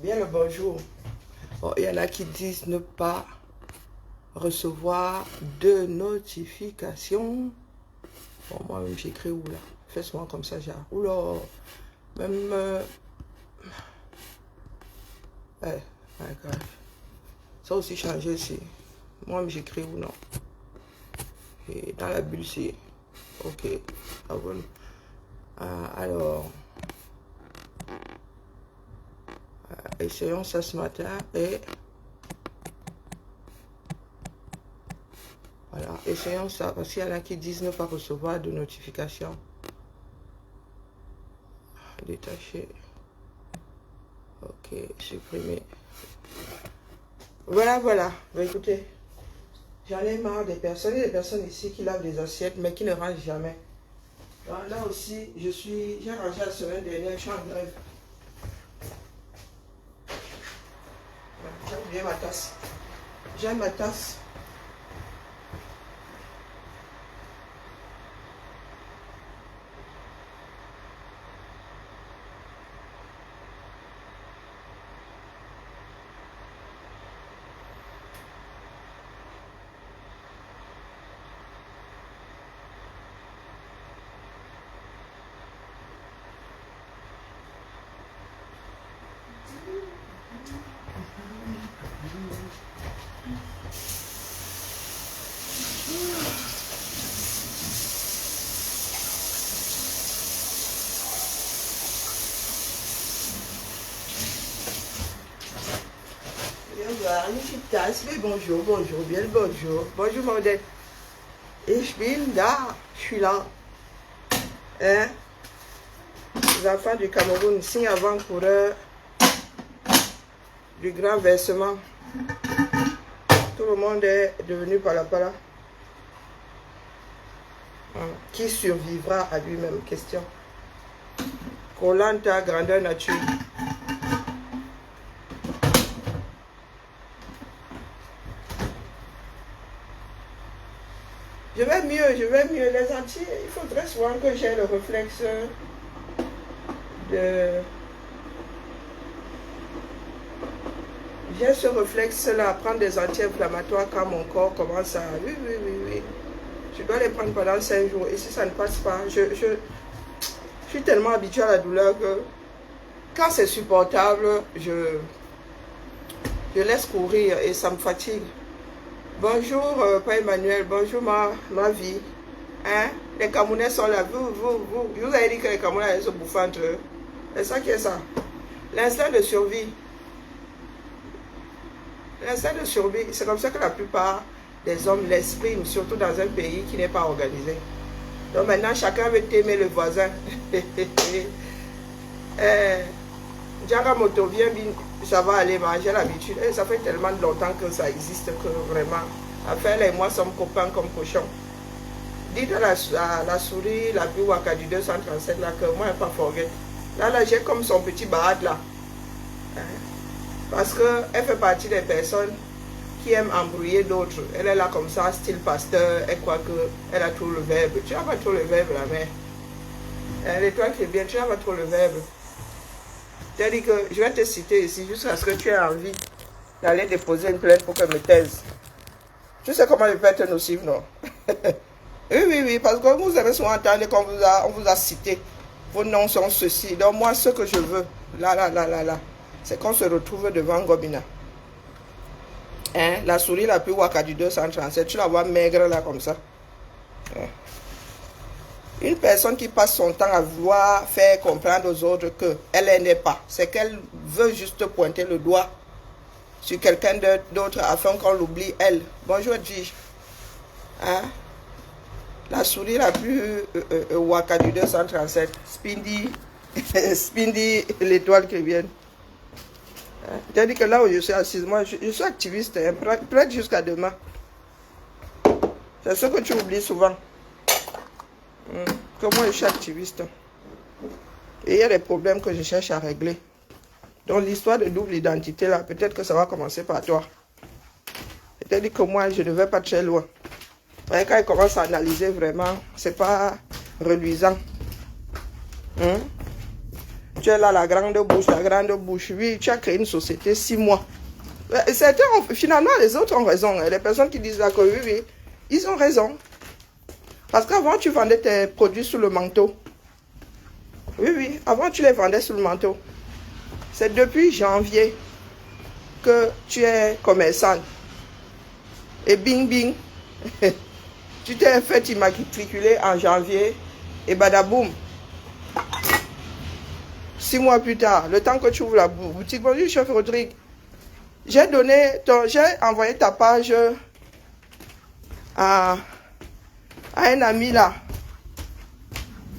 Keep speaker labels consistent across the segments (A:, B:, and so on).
A: Bien le bonjour. Bon, il y en a qui disent ne pas recevoir de notifications. Bon, moi-même, j'écris où là? Fais souvent comme ça, j'ai. Oula, même. Ouais, d'accord. Ça aussi changé ici. Moi-même, j'écris où non? Et dans la bulle, c'est. Ok. Ah, bon. Alors. Essayons ça ce matin et. Voilà, essayons ça parce qu'il y en a qui disent ne pas recevoir de notifications. Détacher. Ok, supprimer. Voilà, voilà. Bah, écoutez, j'en ai marre des personnes. Il y a des personnes ici qui lavent des assiettes mais qui ne rangent jamais. Alors, là aussi, j'ai rangé la semaine dernière, je suis en grève. J'ai oublié ma tasse. J'ai ma tasse. Une petite tasse, mais bonjour, bonjour, bien le bonjour. Bonjour, Mordette. Ich bin da, je suis là. Hein? Les enfants du Cameroun, signe avant-coureur du grand versement. Tout le monde est devenu pala-pala. Qui survivra à lui-même? Question. Koh-Lanta, grandeur nature. Je vais mieux. Les Antilles, il faudrait souvent que j'ai le réflexe de... J'ai ce réflexe-là, prendre des anti-inflammatoires quand mon corps commence à... Oui. Je dois les prendre pendant 5 jours. Et si ça ne passe pas, je suis tellement habituée à la douleur que quand c'est supportable, je laisse courir et ça me fatigue. Bonjour, Père Emmanuel. Bonjour, ma vie. Hein? Les Camerounais sont là. Vous avez dit que les Camerounais allaient se bouffer entre eux. C'est ça qui est ça. L'instinct de survie. L'instinct de survie, c'est comme ça que la plupart des hommes l'expriment, surtout dans un pays qui n'est pas organisé. Donc maintenant, chacun veut aimer le voisin. Diagamoto, viens, ça va aller, j'ai l'habitude. Ça fait tellement longtemps que ça existe que vraiment, Raphaël et moi sommes copains comme cochons. Dites à la souris, la plus waka du 237 là, que moi, je ne pas forget. Là, j'ai comme son petit barade là. Parce qu'elle fait partie des personnes qui aiment embrouiller d'autres. Elle est là comme ça, style pasteur, elle croit qu'elle a tout le verbe. Tu n'as pas trop le verbe, la mère. Et toi qui es bien, tu n'as pas trop le verbe. C'est-à-dire que je vais te citer ici jusqu'à ce que tu aies envie d'aller déposer une plainte pour qu'elle me taise. Tu sais comment je peux être nocif, non? Oui, parce que vous avez souvent entendu qu'on vous a cité. Vos noms sont ceci. Donc moi, ce que je veux, là, c'est qu'on se retrouve devant Gobina. Hein? La souris la plus waka du 237, tu la vois maigre là comme ça. Hein? Une personne qui passe son temps à vouloir faire comprendre aux autres qu'elle n'est pas. C'est qu'elle veut juste pointer le doigt sur quelqu'un d'autre afin qu'on l'oublie, elle. Bonjour, Gigi. Hein? La souris la plus waka du 237. Spindy, l'étoile qui vient. C'est-à-dire que là où je suis assise, moi je suis activiste, hein, prête jusqu'à demain. C'est ce que tu oublies souvent. Que moi je suis activiste. Et il y a des problèmes que je cherche à régler. Donc l'histoire de double identité là, peut-être que ça va commencer par toi. C'est-à-dire que moi je ne vais pas très loin. Et quand il commence à analyser vraiment, c'est pas reluisant. Tu tu es là, la grande bouche, la grande bouche. Oui, tu as créé une société 6 mois. Certains, finalement, les autres ont raison. Les personnes qui disent là que oui, oui, ils ont raison. Parce qu'avant, tu vendais tes produits sous le manteau. Oui, oui, avant, tu les vendais sous le manteau. C'est depuis janvier que tu es commerçante. Et bing, bing, tu t'es fait immatriculer en janvier. Et badaboum. 6 mois plus tard, le temps que tu ouvres la boutique, bonjour, chef Rodrigue. J'ai envoyé ta page à un ami là.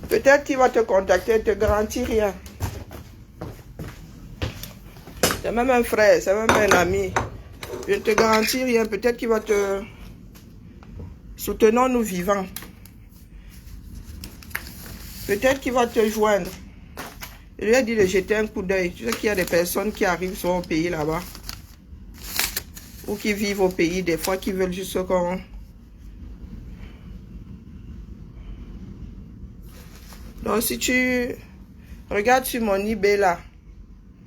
A: Peut-être qu'il va te contacter, il ne te garantit rien. C'est même un frère, c'est même un ami. Je ne te garantis rien. Peut-être qu'il va te... Soutenons-nous vivants. Peut-être qu'il va te joindre. Je lui ai dit de jeter un coup d'œil. Tu sais qu'il y a des personnes qui arrivent sur au pays là-bas. Ou qui vivent au pays, des fois, qui veulent juste qu'on... Donc, si tu regardes sur mon eBay là,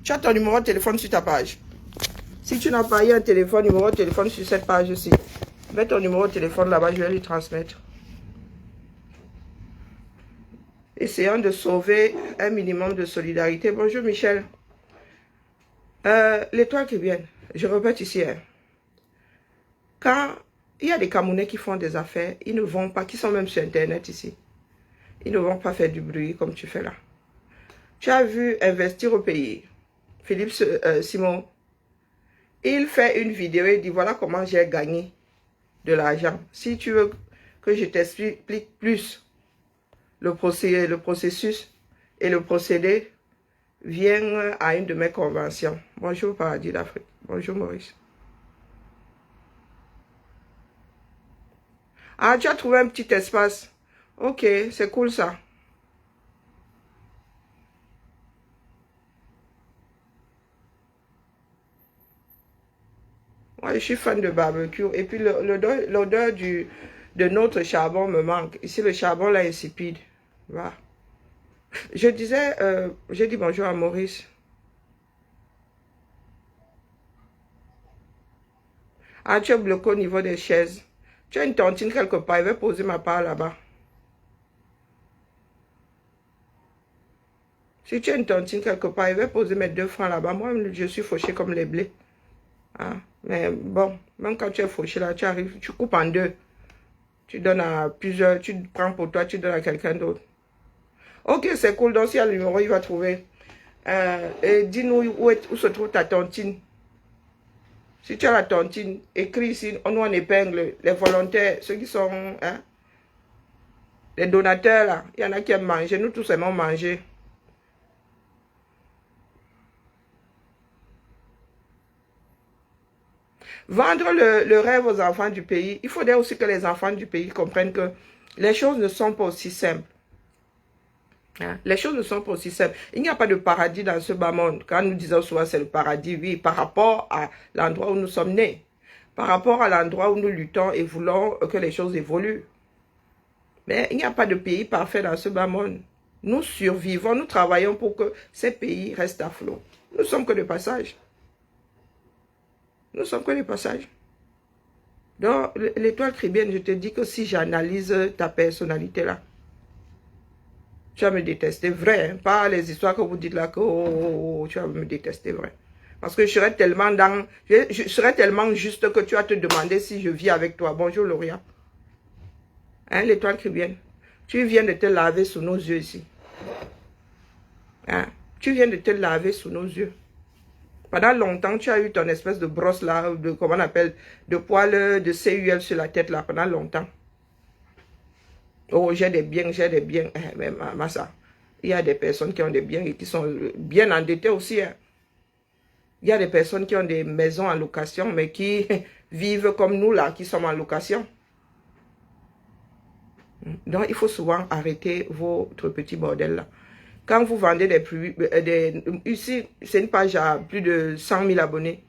A: tu as ton numéro de téléphone sur ta page. Si tu n'as pas eu un numéro de téléphone sur cette page aussi, mets ton numéro de téléphone là-bas, je vais lui transmettre. Essayons de sauver un minimum de solidarité. Bonjour Michel. L'étoile qui vient, je répète ici. Hein. Quand il y a des Camerounais qui font des affaires, ils ne vont pas, qui sont même sur Internet ici. Ils ne vont pas faire du bruit comme tu fais là. Tu as vu investir au pays. Philippe Simon, il fait une vidéo et dit voilà comment j'ai gagné de l'argent. Si tu veux que je t'explique plus le processus et le procédé, viens à une de mes conventions. Bonjour Paradis d'Afrique. Bonjour Maurice. Ah, tu as trouvé un petit espace. Ok, c'est cool ça. Moi, je suis fan de barbecue. Et puis, l'odeur de notre charbon me manque. Ici, le charbon là est insipide. Voilà. Je disais, j'ai dit bonjour à Maurice. Ah, tu es bloqué au niveau des chaises. Tu as une tontine quelque part. Je vais poser ma part là-bas. Si tu as une tontine quelque part, je vais poser mes 2 francs là-bas. Moi, je suis fauché comme les blés. Ah, mais bon, même quand tu es fauché là, tu arrives, tu coupes en 2. Tu donnes à plusieurs, tu prends pour toi, tu donnes à quelqu'un d'autre. Ok, c'est cool. Donc, s'il y a le numéro, il va trouver. Et dis-nous où se trouve ta tontine. Si tu as la tontine, écris ici, nous on épingle les volontaires, ceux qui sont, hein, les donateurs là. Il y en a qui aiment manger, nous tous aimons manger. Vendre le rêve aux enfants du pays, il faudrait aussi que les enfants du pays comprennent que les choses ne sont pas aussi simples. Hein? Les choses ne sont pas aussi simples. Il n'y a pas de paradis dans ce bas monde. Quand nous disons souvent c'est le paradis, oui, par rapport à l'endroit où nous sommes nés. Par rapport à l'endroit où nous luttons et voulons que les choses évoluent. Mais il n'y a pas de pays parfait dans ce bas monde. Nous survivons, nous travaillons pour que ces pays restent à flot. Nous sommes que de passage. Nous sommes que des passages. Donc, l'étoile caribéenne, je te dis que si j'analyse ta personnalité là, tu vas me détester, vrai. Hein? Pas les histoires que vous dites là que tu vas me détester, vrai. Parce que je serais tellement je serais tellement juste que tu vas te demander si je vis avec toi. Bonjour Lauria. Hein, l'étoile caribéenne. Tu viens de te laver sous nos yeux ici. Hein? Tu viens de te laver sous nos yeux. Pendant longtemps, tu as eu ton espèce de brosse là, de comment on appelle, de poils de CUL sur la tête là, pendant longtemps. Oh, j'ai des biens. Mais Massa, il y a des personnes qui ont des biens et qui sont bien endettées aussi. Hein. Il y a des personnes qui ont des maisons en location, mais qui vivent comme nous là, qui sommes en location. Donc, il faut souvent arrêter votre petit bordel là. Quand vous vendez ici, c'est une page à plus de 100 000 abonnés.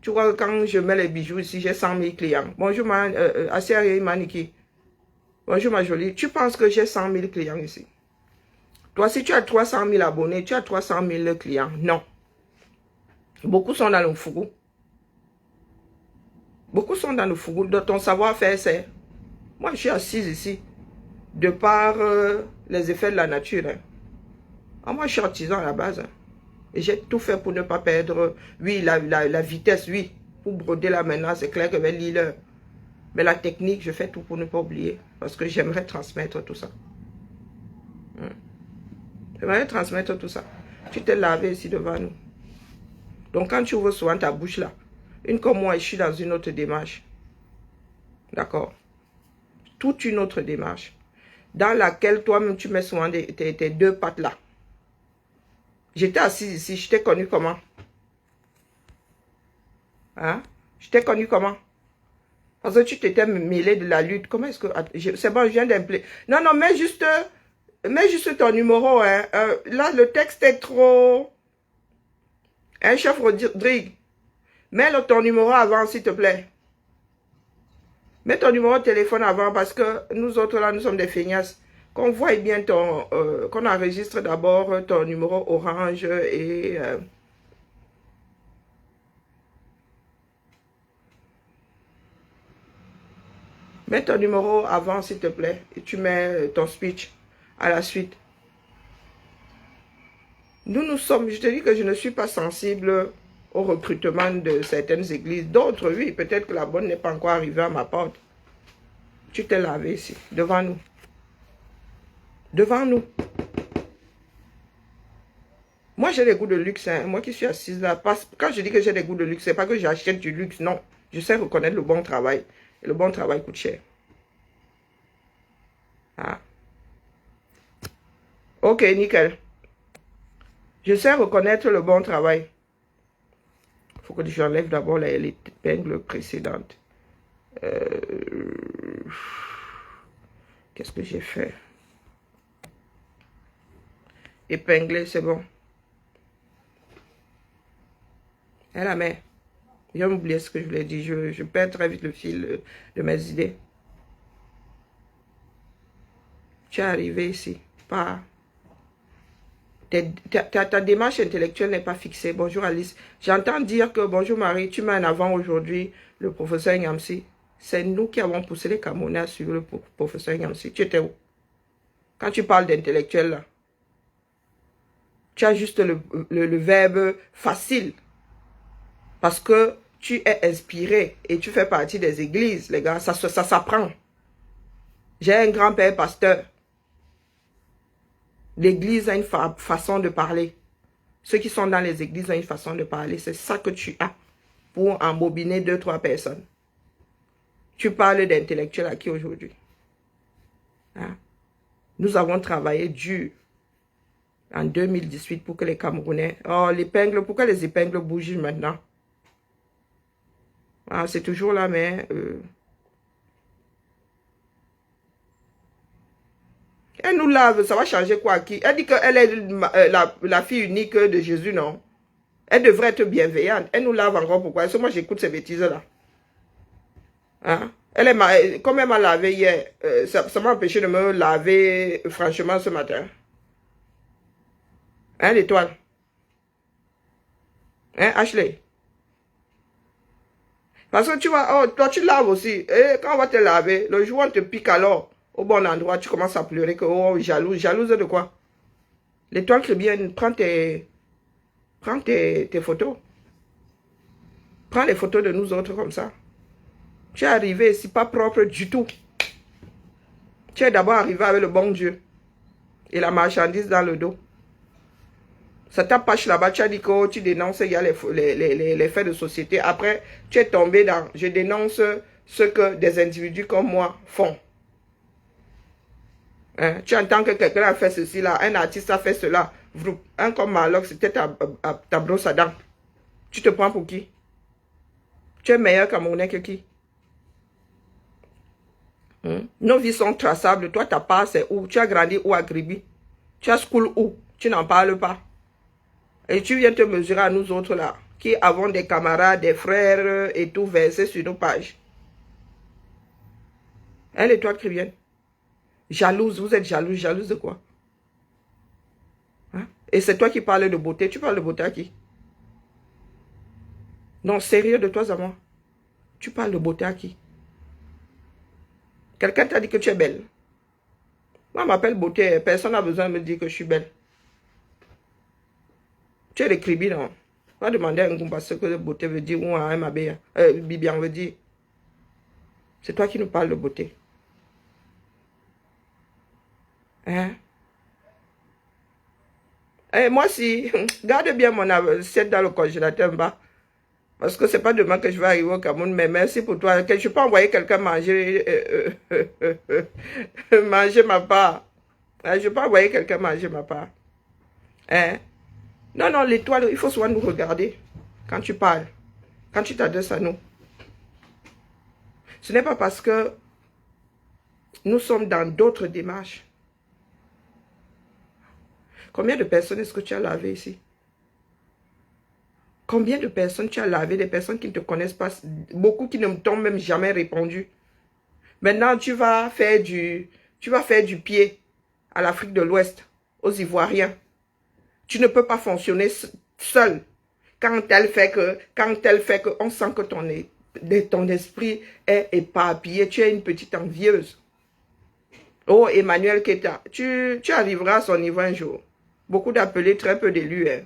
A: Tu vois, quand je mets les bijoux ici, j'ai 100 000 clients. Bonjour, Maniki. Bonjour, ma jolie. Tu penses que j'ai 100 000 clients ici? Toi, si tu as 300 000 abonnés, tu as 300 000 clients. Non. Beaucoup sont dans le fourreau. Beaucoup sont dans le fourreau. De ton savoir-faire, c'est... Moi, je suis assise ici, de par les effets de la nature. Hein. Ah, moi, je suis artisan à la base. Hein. Et j'ai tout fait pour ne pas perdre... Oui, la vitesse, oui. Pour broder là maintenant, c'est clair que je vais lire. Mais la technique, je fais tout pour ne pas oublier. Parce que j'aimerais transmettre tout ça. J'aimerais transmettre tout ça. Tu t'es lavé ici devant nous. Donc, quand tu ouvres souvent ta bouche là, une comme moi, je suis dans une autre démarche. D'accord? Toute une autre démarche. Dans laquelle toi-même, tu mets souvent tes deux pattes là. J'étais assise ici, je t'ai connu comment? Hein? Je t'ai connu comment? Parce que tu t'étais mêlé de la lutte. Comment est-ce que... C'est bon, je viens d'impliquer. Non, non, mets juste ton numéro. Hein. Là, le texte est trop... Hein, chef Rodrigue? Mets ton numéro avant, s'il te plaît. Mets ton numéro de téléphone avant parce que nous autres, là, nous sommes des feignasses. Qu'on voit bien ton... qu'on enregistre d'abord ton numéro orange et... Mets ton numéro avant, s'il te plaît. Et tu mets ton speech à la suite. Nous sommes... Je te dis que je ne suis pas sensible au recrutement de certaines églises. D'autres, oui. Peut-être que la bonne n'est pas encore arrivée à ma porte. Tu t'es lavé ici, devant nous. Devant nous. Moi, j'ai des goûts de luxe. Hein. Moi qui suis assise là. Quand je dis que j'ai des goûts de luxe, c'est pas que j'achète du luxe. Non. Je sais reconnaître le bon travail. Et le bon travail coûte cher. Ah. Ok, nickel. Je sais reconnaître le bon travail. Il faut que j'enlève d'abord les épingles précédentes. Qu'est-ce que j'ai fait? Épingler, c'est bon. Et la mère. J'ai oublié ce que je voulais dire. Je perds très vite le fil de mes idées. Tu es arrivé ici. Pas... Ta démarche intellectuelle n'est pas fixée. Bonjour Alice. J'entends dire que, bonjour Marie, tu mets en avant aujourd'hui le professeur Nyamsi. C'est nous qui avons poussé les Camerounais à suivre le professeur Nyamsi. Tu étais où? Quand tu parles d'intellectuel, là, tu as juste le verbe facile. Parce que tu es inspiré et tu fais partie des églises, les gars. Ça s'apprend. J'ai un grand-père pasteur. L'église a une façon de parler. Ceux qui sont dans les églises ont une façon de parler. C'est ça que tu as pour embobiner 2-3 personnes. Tu parles d'intellectuel à qui aujourd'hui? Hein? Nous avons travaillé dur en 2018 pour que les Camerounais... Oh, l'épingle, pourquoi les épingles bougent maintenant? Ah, c'est toujours là, mais... Elle nous lave, ça va changer quoi à qui? Elle dit qu'elle est la fille unique de Jésus, non? Elle devrait être bienveillante. Elle nous lave encore, pourquoi? Est-ce que moi j'écoute ces bêtises-là? Hein? Comme elle m'a lavé hier, ça m'a empêché de me laver franchement ce matin. Hein, l'étoile? Hein, Ashley? Parce que tu vois, oh, toi tu laves aussi. Et quand on va te laver, le jour où on te pique alors, au bon endroit, tu commences à pleurer que, oh, jalouse. Jalouse de quoi? L'étoile chrétienne, prends tes photos. Prends les photos de nous autres comme ça. Tu es arrivé ici pas propre du tout. Tu es d'abord arrivé avec le bon Dieu. Et la marchandise dans le dos. Ça t'apache là-bas, tu as dit que tu dénonces, il y a les faits de société. Après, tu es tombé dans, je dénonce ce que des individus comme moi font. Hein? Tu entends que quelqu'un a fait ceci là, un artiste a fait cela. Un comme Marlock, c'était ta brosse à dents. Tu te prends pour qui? Tu es meilleur Camerounais que qui? Nos vies sont traçables. Toi, ta part, c'est où? Tu as grandi où à Gribi? Tu as school où? Tu n'en parles pas. Et tu viens te mesurer à nous autres là, qui avons des camarades, des frères et tout versé sur nos pages. Elle et toi qui viennent. Jalouse, vous êtes jalouse. Jalouse de quoi? Et c'est toi qui parles de beauté. Tu parles de beauté à qui? Non, sérieux de toi à moi. Tu parles de beauté à qui? Quelqu'un t'a dit que tu es belle. Moi, on m'appelle beauté. Personne n'a besoin de me dire que je suis belle. Tu es le cribi, non? On va demander à un gars ce que beauté veut dire ou à un mabé. Bibian veut dire. C'est toi qui nous parles de beauté. Hein? Et moi, si, garde bien mon assiette dans le congélateur en bas. Parce que c'est pas demain que je vais arriver au Cameroun, mais merci pour toi. Que je peux envoyer quelqu'un manger, manger ma part. Je peux envoyer quelqu'un manger ma part. Hein? Non, non, l'étoile, il faut souvent nous regarder quand tu parles, quand tu t'adresses à nous. Ce n'est pas parce que nous sommes dans d'autres démarches. Combien de personnes est-ce que tu as lavé ici? Combien de personnes tu as lavé? Des personnes qui ne te connaissent pas, beaucoup qui ne t'ont même jamais répondu. Maintenant, tu vas faire du pied à l'Afrique de l'Ouest, aux Ivoiriens. Tu ne peux pas fonctionner seul. Quand elle fait que, on sent que ton esprit est éparpillé, tu es une petite envieuse. Oh, Emmanuel Keta, tu arriveras à son niveau un jour. Beaucoup d'appelés, très peu d'élus. Hein.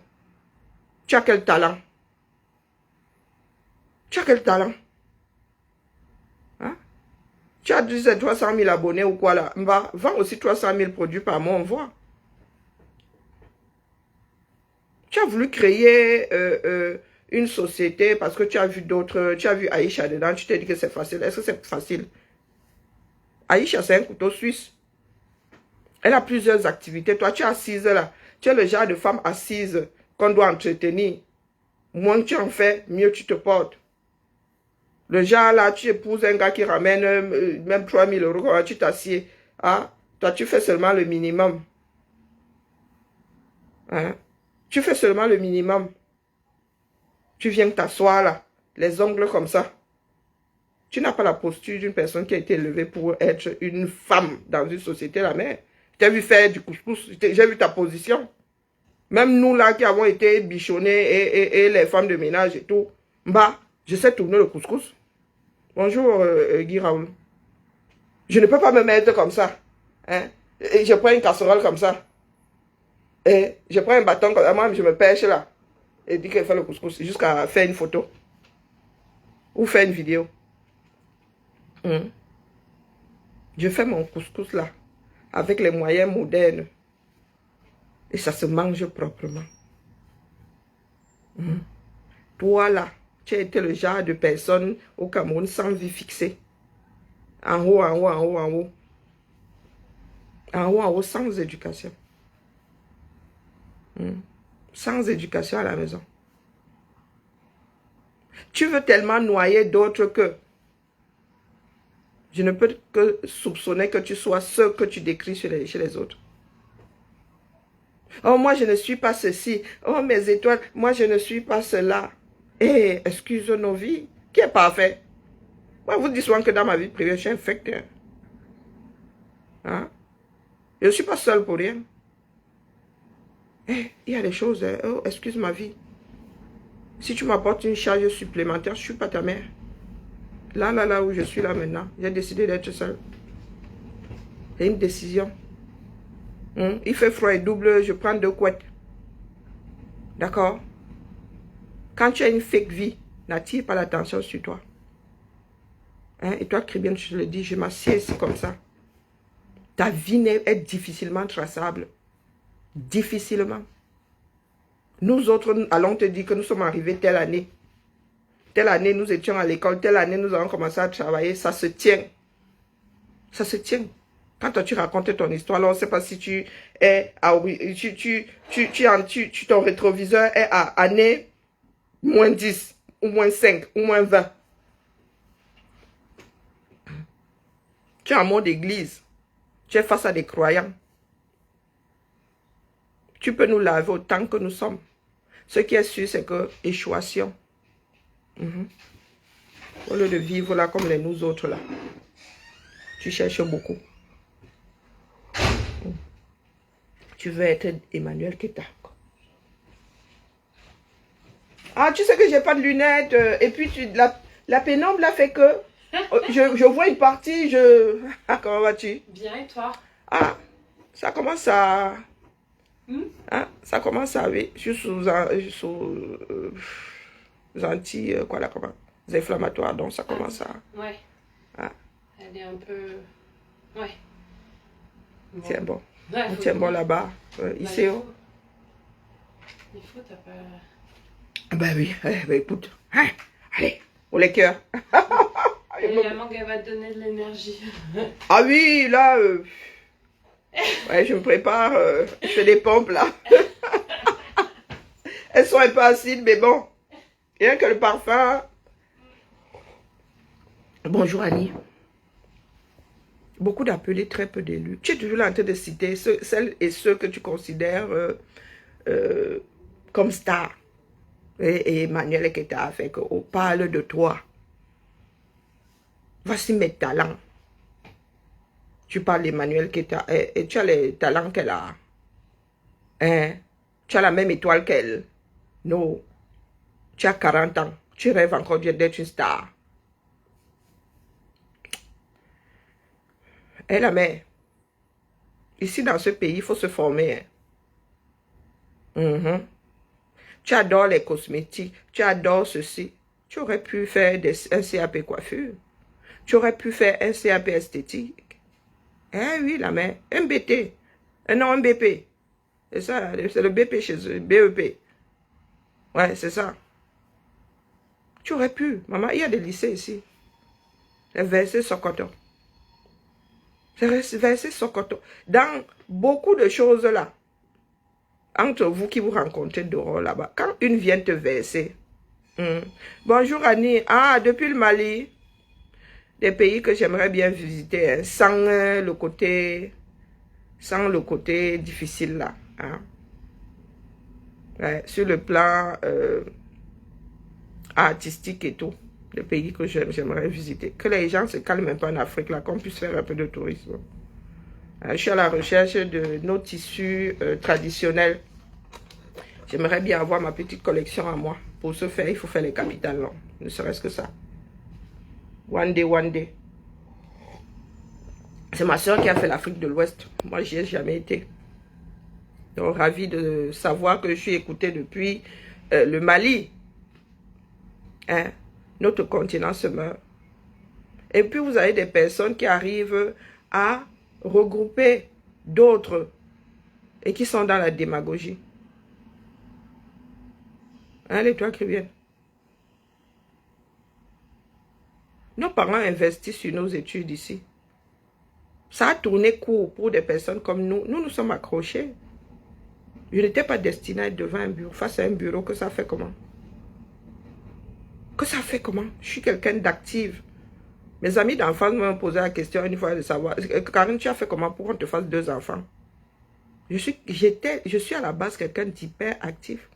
A: Tu as quel talent? Tu as quel talent? Hein? Tu as dit 300 000 abonnés ou quoi là? Vends aussi 300 000 produits par mois, on voit. Tu as voulu créer une société parce que tu as vu d'autres, tu as vu Aïcha dedans, tu t'es dit que c'est facile. Est-ce que c'est facile? Aïcha, c'est un couteau suisse. Elle a plusieurs activités. Toi, tu es assise là. Tu es le genre de femme assise qu'on doit entretenir. Moins tu en fais, mieux tu te portes. Le genre là, tu épouses un gars qui ramène même 3 000 €, tu t'assieds. Ah, toi, tu fais seulement le minimum. Hein? Tu fais seulement le minimum. Tu viens t'asseoir là, les ongles comme ça. Tu n'as pas la posture d'une personne qui a été élevée pour être une femme dans une société là, mais je t'ai vu faire du couscous, j'ai vu ta position. Même nous là qui avons été bichonnés et les femmes de ménage et tout, bah, je sais tourner le couscous. Bonjour Guy Raoul. Je ne peux pas me mettre comme ça. Hein? Et je prends une casserole comme ça. Et je prends un bâton comme ça, moi je me pêche là. Et dis qu'elle fait le couscous jusqu'à faire une photo. Ou faire une vidéo. Je fais mon couscous là. Avec les moyens modernes. Et ça se mange proprement. Toi là, tu as été le genre de personne au Cameroun sans vie fixée. En haut, en haut, en haut, en haut. En haut, en haut, sans éducation. Sans éducation à la maison. Tu veux tellement noyer d'autres que je ne peux que soupçonner que tu sois ce que tu décris chez les autres. Oh, moi, je ne suis pas ceci. Oh, mes étoiles, moi, je ne suis pas cela. Eh, excuse nos vies. Qui est parfait? Moi, vous dites souvent que dans ma vie privée, je suis infecté. Hein? Je ne suis pas seul pour rien. Eh, il y a des choses. Oh, excuse ma vie. Si tu m'apportes une charge supplémentaire, je ne suis pas ta mère. Là où je suis là maintenant, j'ai décidé d'être seul. C'est une décision. Il fait froid et double, je prends 2 couettes. D'accord? Quand tu as une fake vie, n'attire pas l'attention sur toi. Hein? Et toi, Kribien, je te le dis, je m'assieds ici comme ça. Ta vie est difficilement traçable. Difficilement. Nous autres, allons te dire que nous sommes arrivés telle année. Telle année, nous étions à l'école. Telle année, nous avons commencé à travailler. Ça se tient. Ça se tient. Quand toi, tu racontes ton histoire, alors on ne sait pas si tu es ton rétroviseur est à année moins 10, ou moins 5, ou moins 20. Tu es en mode église. Tu es face à des croyants. Tu peux nous laver autant que nous sommes. Ce qui est sûr, c'est que échouation. Au lieu de vivre là comme les nous autres là. Tu cherches beaucoup. Tu veux être Emmanuel Keta. Ah, tu sais que j'ai pas de lunettes. Et puis, la pénombre là fait que je vois une partie, Ah, comment vas-tu?
B: Bien, et toi?
A: Ah, ça commence à...
B: Hmm?
A: Ah, ça commence à... Oui, je suis sous anti... quoi là, comment? Des inflammatoires, donc ça commence à...
B: Ouais.
A: Ah,
B: Elle est un peu... Ouais. Bon.
A: tiens bon.
B: Ouais,
A: On
B: faut
A: tient bon
B: courir.
A: là-bas.
B: Bah,
A: Ici,
B: il
A: oh.
B: faut. Il faut, t'as pas...
A: Ah, ben oui, ben écoute. Hein, allez, pour les cœurs.
B: Et la mangue, elle va te donner de l'énergie.
A: Ah oui, là... ouais, je me prépare. Je fais des pompes là. Elles sont un peu acides, mais bon. Rien que le parfum. Bonjour Annie. Beaucoup d'appelés, très peu d'élus. Tu es toujours là en train de citer celles et ceux que tu considères comme stars. Et Emmanuel Eketa fait qu'on parle de toi. Voici mes talents. Tu parles d'Emmanuel Eketa et tu as les talents qu'elle a. Hein? Tu as la même étoile qu'elle. Non. Tu as 40 ans. Tu rêves encore d'être une star. Et la mère. Ici, dans ce pays, il faut se former. Hein? Tu adores les cosmétiques. Tu adores ceci. Tu aurais pu faire un CAP coiffure. Tu aurais pu faire un CAP esthétique. Eh oui, la mère. Un BT. Non, un BP. C'est ça, c'est le BP chez eux. BEP. Ouais, c'est ça. Tu aurais pu. Maman, il y a des lycées ici. C'est versé Sokoto. C'est versé Sokoto. Dans beaucoup de choses là, entre vous qui vous rencontrez dehors là-bas, quand une vient te verser, bonjour Annie, ah, depuis le Mali, des pays que j'aimerais bien visiter, hein, sans le côté difficile là. Hein. Ouais, sur le plan artistique et tout, des pays que j'aimerais visiter. Que les gens se calment un peu en Afrique là, qu'on puisse faire un peu de tourisme. Je suis à la recherche de nos tissus traditionnels. J'aimerais bien avoir ma petite collection à moi. Pour ce faire, il faut faire les capitales, non? Ne serait-ce que ça. One day, one day. C'est ma soeur qui a fait l'Afrique de l'Ouest. Moi, j'y ai jamais été. Donc, ravi de savoir que je suis écoutée depuis le Mali. Hein? Notre continent se meurt. Et puis, vous avez des personnes qui arrivent à regrouper d'autres et qui sont dans la démagogie. Hein, les trois qui viennent. Nos parents investissent sur nos études ici. Ça a tourné court pour des personnes comme nous. Nous, nous sommes accrochés. Je n'étais pas destinée à être devant un bureau, face à un bureau, que ça fait comment? Que ça fait comment? Je suis quelqu'un d'active. Mes amis d'enfance m'ont posé la question une fois de savoir, Karine, tu as fait comment pour qu'on te fasse 2 enfants? Je suis à la base quelqu'un d'hyper actif.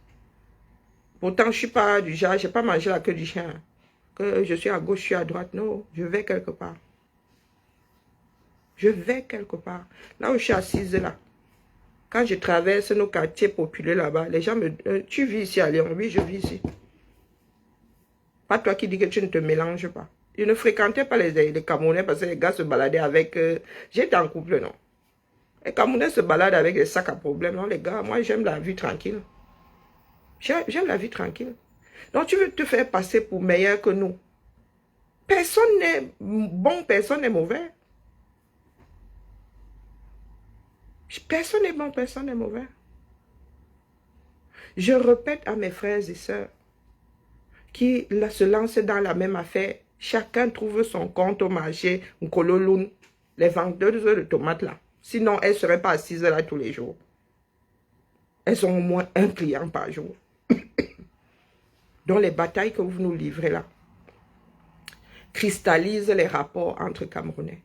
A: Pourtant, je ne suis pas du genre, je n'ai pas mangé la queue du chien. Que je suis à gauche, je suis à droite. Non, je vais quelque part. Je vais quelque part. Là où je suis assise là. Quand je traverse nos quartiers populaires là-bas, les gens me disent, tu vis ici à Lyon? Oui, je vis ici. Pas toi qui dis que tu ne te mélanges pas. Je ne fréquentais pas les Camerounais parce que les gars se baladaient avec... J'étais en couple, non. Les Camerounais se baladent avec des sacs à problème. Non, les gars, moi j'aime la vie tranquille. J'aime la vie tranquille. Donc tu veux te faire passer pour meilleur que nous. Personne n'est bon, personne n'est mauvais. Personne n'est bon, personne n'est mauvais. Je répète à mes frères et sœurs qui se lancent dans la même affaire. Chacun trouve son compte au marché, Nkololoun, les vendeuses de tomates là. Sinon, elles ne seraient pas assises là tous les jours. Elles ont au moins un client par jour. Donc les batailles que vous nous livrez là cristallisent les rapports entre Camerounais.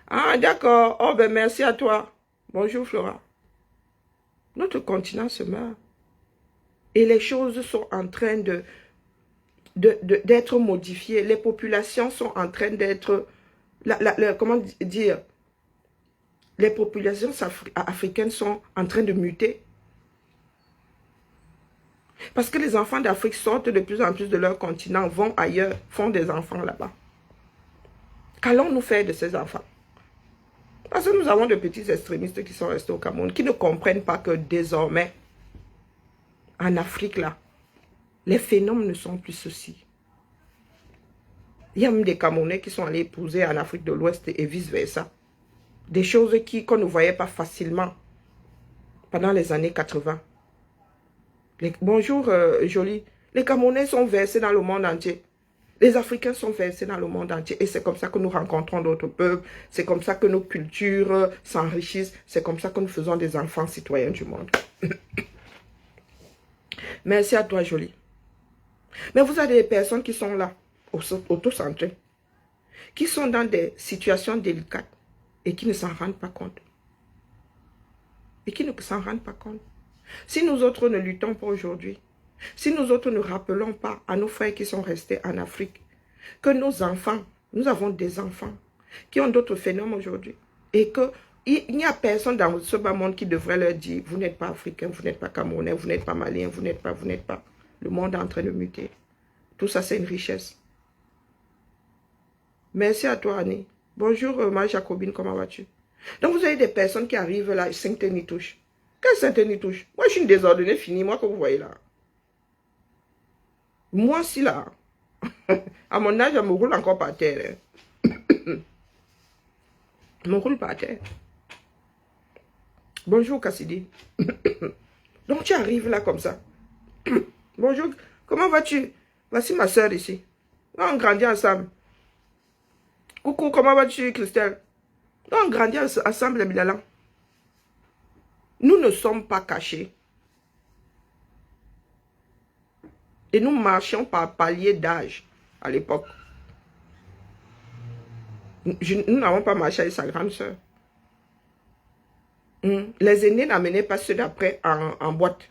A: Ah, d'accord. Oh, ben merci à toi. Bonjour, Flora. Notre continent se meurt. Et les choses sont en train d'être modifiées. Les populations sont en train d'être... comment dire? Les populations africaines sont en train de muter. Parce que les enfants d'Afrique sortent de plus en plus de leur continent, vont ailleurs, font des enfants là-bas. Qu'allons-nous faire de ces enfants? Parce que nous avons de petits extrémistes qui sont restés au Cameroun, qui ne comprennent pas que désormais, en Afrique là, les phénomènes ne sont plus ceci. Il y a même des Camerounais qui sont allés épouser en Afrique de l'Ouest et vice-versa. Des choses qu'on ne voyait pas facilement pendant les années 80. Bonjour, Jolie. Les Camerounais sont versés dans le monde entier. Les Africains sont versés dans le monde entier. Et c'est comme ça que nous rencontrons d'autres peuples. C'est comme ça que nos cultures s'enrichissent. C'est comme ça que nous faisons des enfants citoyens du monde. Merci à toi, Jolie. Mais vous avez des personnes qui sont là, autocentrées, qui sont dans des situations délicates et qui ne s'en rendent pas compte. Et qui ne s'en rendent pas compte. Si nous autres ne luttons pas aujourd'hui, si nous autres ne rappelons pas à nos frères qui sont restés en Afrique, que nos enfants, nous avons des enfants qui ont d'autres phénomènes aujourd'hui, et qu'il n'y a personne dans ce bas monde qui devrait leur dire, vous n'êtes pas africain, vous n'êtes pas camerounais, vous n'êtes pas malien, vous n'êtes pas. Le monde est en train de muter. Tout ça, c'est une richesse. Merci à toi, Annie. Bonjour, ma Jacobine, comment vas-tu? Donc, vous avez des personnes qui arrivent là, Saint-Denis-Touche. Quelle Saint-Denis-Touche? Moi, je suis une désordonnée finie, moi, que vous voyez là. Moi, si là, à mon âge, je me roule encore par terre. Je me roule par terre. Bonjour, Cassidy. Donc, tu arrives là comme ça. Bonjour, comment vas-tu? Voici ma soeur ici. On grandit ensemble. Coucou, comment vas-tu, Christelle? On grandit ensemble, les Bilalans. Nous ne sommes pas cachés. Et nous marchions par palier d'âge à l'époque. Nous n'avons pas marché avec sa grande soeur. Les aînés n'amenaient pas ceux d'après en boîte.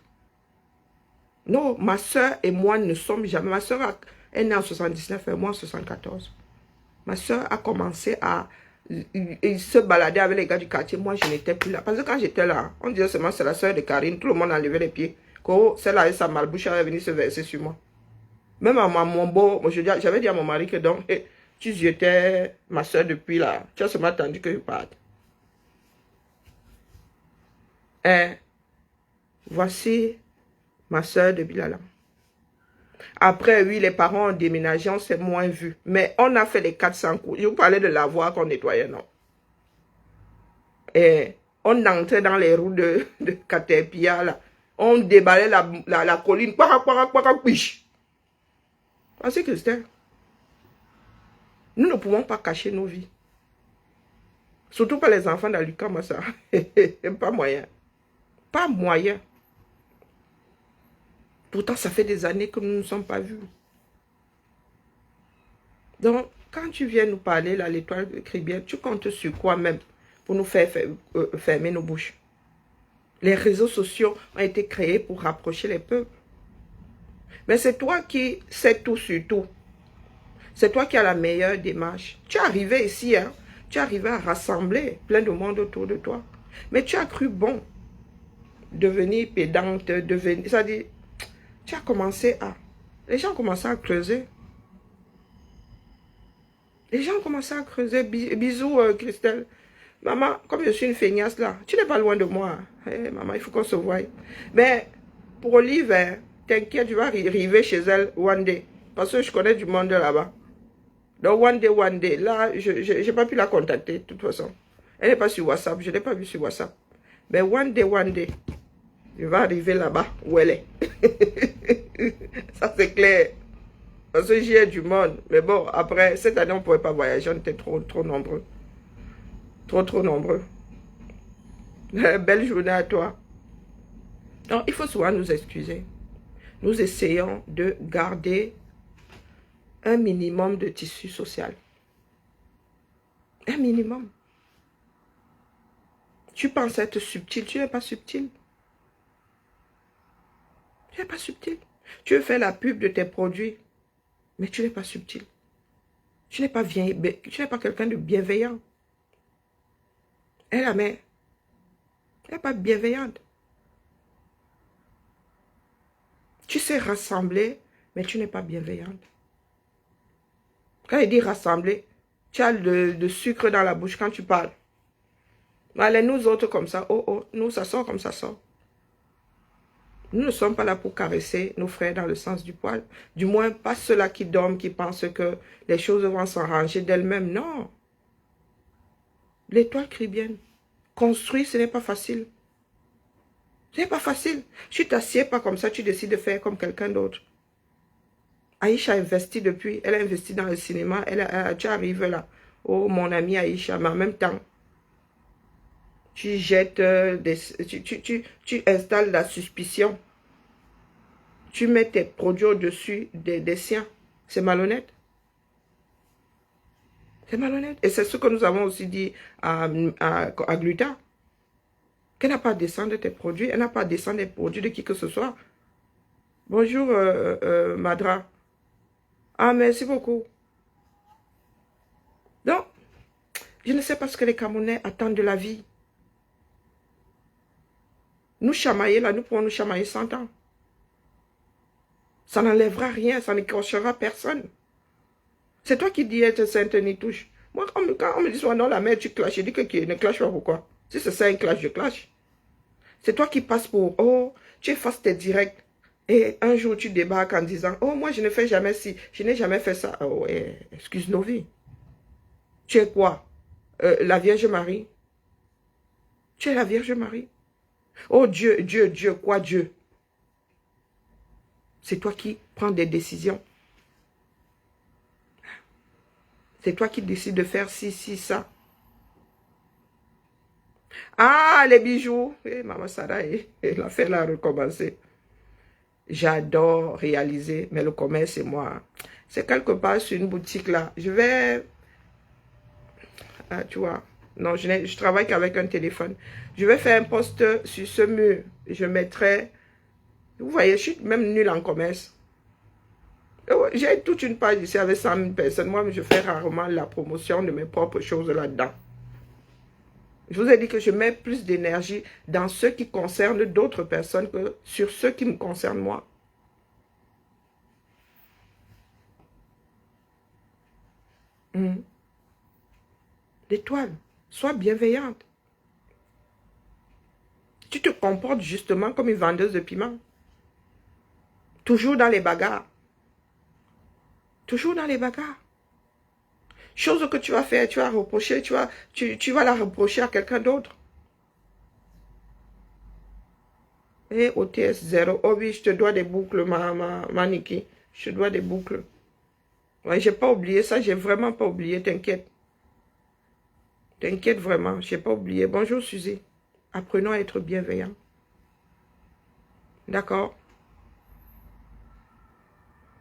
A: Non, ma soeur et moi ne sommes jamais. Ma soeur est née en 79 et moi en 74. Ma soeur a commencé à se balader avec les gars du quartier. Moi, je n'étais plus là. Parce que quand j'étais là, on disait seulement c'est la soeur de Karine. Tout le monde enlevait les pieds. Celle-là avec sa malbouche, elle est venue se verser sur moi. Même à mon beau, j'avais dit à mon mari que donc, tu jetais ma soeur depuis là. Tu as seulement attendu que je parte. Voici ma soeur de Bilala. Après, oui, les parents ont déménagé, on s'est moins vu. Mais on a fait les 400 coups. Je vous parlais de la voie qu'on nettoyait, non? Et on entrait dans les roues de Caterpillar, là. On déballait la colline. Voici Christelle. Nous ne pouvons pas cacher nos vies. Surtout pas les enfants d'Alucam, ça. Pas moyen. Pas moyen. Pourtant, ça fait des années que nous ne nous sommes pas vus. Donc, quand tu viens nous parler, là, l'étoile de Cribière, tu comptes sur quoi même pour nous faire fermer nos bouches? Les réseaux sociaux ont été créés pour rapprocher les peuples. Mais c'est toi qui sais tout sur tout. C'est toi qui as la meilleure démarche. Tu es arrivé ici, hein? Tu es arrivé à rassembler plein de monde autour de toi. Mais tu as cru bon devenir pédante, devenir... C'est-à-dire, tu as commencé à... Les gens ont commencé à creuser. Les gens ont commencé à creuser. Bisous, Christelle. Maman, comme je suis une feignasse là, tu n'es pas loin de moi. Hey, maman, il faut qu'on se voie. Mais pour Olive, t'inquiète, tu vas arriver chez elle one day. Parce que je connais du monde là-bas. Donc one day. Là, je n'ai pas pu la contacter de toute façon. Elle n'est pas sur WhatsApp. Je ne l'ai pas vue sur WhatsApp. Mais one day. Je vais arriver là-bas où elle est. Ça, c'est clair. Parce que j'y ai du monde. Mais bon, après, cette année, on ne pouvait pas voyager. On était trop nombreux. Trop nombreux. Belle journée à toi. Donc, il faut souvent nous excuser. Nous essayons de garder un minimum de tissu social. Un minimum. Tu penses être subtil, tu n'es pas subtil. Tu n'es pas subtil. Tu veux faire la pub de tes produits, mais tu n'es pas subtil. Tu n'es pas quelqu'un de bienveillant. Elle, la mère, elle n'est pas bienveillante. Tu sais rassembler, mais tu n'es pas bienveillante. Quand il dit rassembler, tu as le sucre dans la bouche quand tu parles. Allez, nous autres comme ça, oh oh, nous ça sort comme ça sort. Nous ne sommes pas là pour caresser nos frères dans le sens du poil. Du moins, pas ceux-là qui dorment, qui pensent que les choses vont s'arranger d'elles-mêmes. Non. L'étoile caribéenne. Construire, ce n'est pas facile. Ce n'est pas facile. Tu t'assieds pas comme ça, tu décides de faire comme quelqu'un d'autre. Aïcha a investi depuis, elle a investi dans le cinéma, tu arrives là. Oh, mon ami Aïcha, mais en même temps, tu jettes, tu installes la suspicion. Tu mets tes produits au-dessus des siens. C'est malhonnête. C'est malhonnête. Et c'est ce que nous avons aussi dit à Gluta. Qu'elle n'a pas à descendre tes produits, elle n'a pas à descendre les produits de qui que ce soit. Bonjour, Madra. Ah, merci beaucoup. Donc, je ne sais pas ce que les Camerounais attendent de la vie. Nous chamailler là, nous pourrons nous chamailler 100 ans. Ça n'enlèvera rien, ça n'écorchera personne. C'est toi qui dis être sainte ni touche. Moi, quand on me dit soit non, la mère, tu clashes, je dis que ne clash pas pourquoi. Si c'est ça un clash, je clash. C'est toi qui passes pour, oh, tu effaces tes directs. Et un jour, tu débarques en disant, oh, moi, je ne fais jamais ci, je n'ai jamais fait ça. Oh, excuse nos vies. Tu es quoi? La Vierge Marie? Tu es la Vierge Marie? Oh, Dieu, Dieu, Dieu, quoi Dieu? C'est toi qui prends des décisions. C'est toi qui décides de faire ci, ça. Ah, les bijoux. Maman Sarah, l'affaire a recommencé. J'adore réaliser, mais le commerce, c'est moi. C'est quelque part sur une boutique là. Je vais... Ah, tu vois. Non, je travaille qu'avec un téléphone. Je vais faire un post sur ce mur. Je mettrai... Vous voyez, je suis même nulle en commerce. J'ai toute une page ici avec 100 000 personnes. Moi, je fais rarement la promotion de mes propres choses là-dedans. Je vous ai dit que je mets plus d'énergie dans ce qui concerne d'autres personnes que sur ce qui me concerne moi. L'étoile, sois bienveillante. Tu te comportes justement comme une vendeuse de piment. Toujours dans les bagarres. Toujours dans les bagarres. Chose que tu vas faire, tu vas reprocher, tu vas la reprocher à quelqu'un d'autre. Et OTS 0, oh oui, je te dois des boucles, ma Niki. Je te dois des boucles. Ouais, j'ai pas oublié ça, j'ai vraiment pas oublié, t'inquiète. T'inquiète vraiment, j'ai pas oublié. Bonjour Suzy. Apprenons à être bienveillants. D'accord?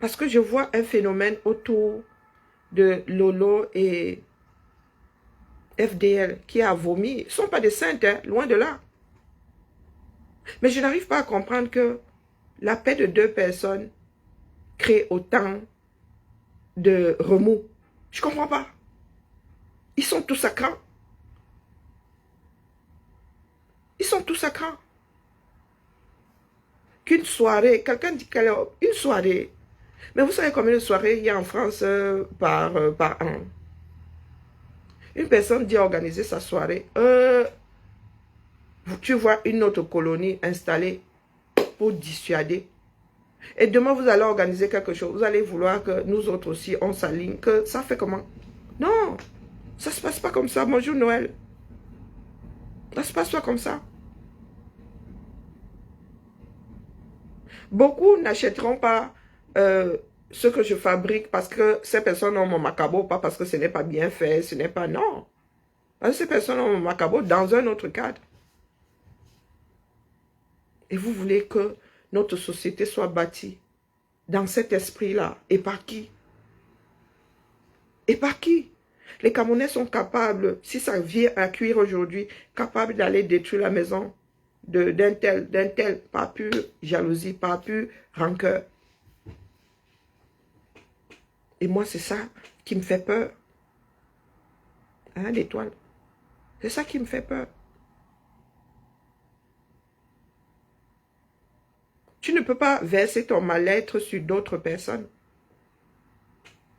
A: Parce que je vois un phénomène autour de Lolo et FDL qui a vomi. Ils ne sont pas des saintes, hein, loin de là. Mais je n'arrive pas à comprendre que la paix de deux personnes crée autant de remous. Je ne comprends pas. Ils sont tous à cran. Ils sont tous à cran. Qu'une soirée, quelqu'un dit une soirée. Mais vous savez combien de soirées il y a en France par an? Une personne dit organiser sa soirée. Tu vois une autre colonie installée pour dissuader. Et demain, vous allez organiser quelque chose. Vous allez vouloir que nous autres aussi, on s'aligne. Que ça fait comment? Non, ça ne se passe pas comme ça. Bonjour Noël. Ça ne se passe pas comme ça. Beaucoup n'achèteront pas ce que je fabrique parce que ces personnes ont mon macabo, pas parce que ce n'est pas bien fait, ce n'est pas... Non. Parce que ces personnes ont mon macabo dans un autre cadre. Et vous voulez que notre société soit bâtie dans cet esprit-là. Et par qui? Et par qui? Les Camerounais sont capables, si ça vient à cuire aujourd'hui, capables d'aller détruire la maison d'un tel, pas pure jalousie, pas pure rancœur. Et moi, c'est ça qui me fait peur. Hein, l'étoile? C'est ça qui me fait peur. Tu ne peux pas verser ton mal-être sur d'autres personnes.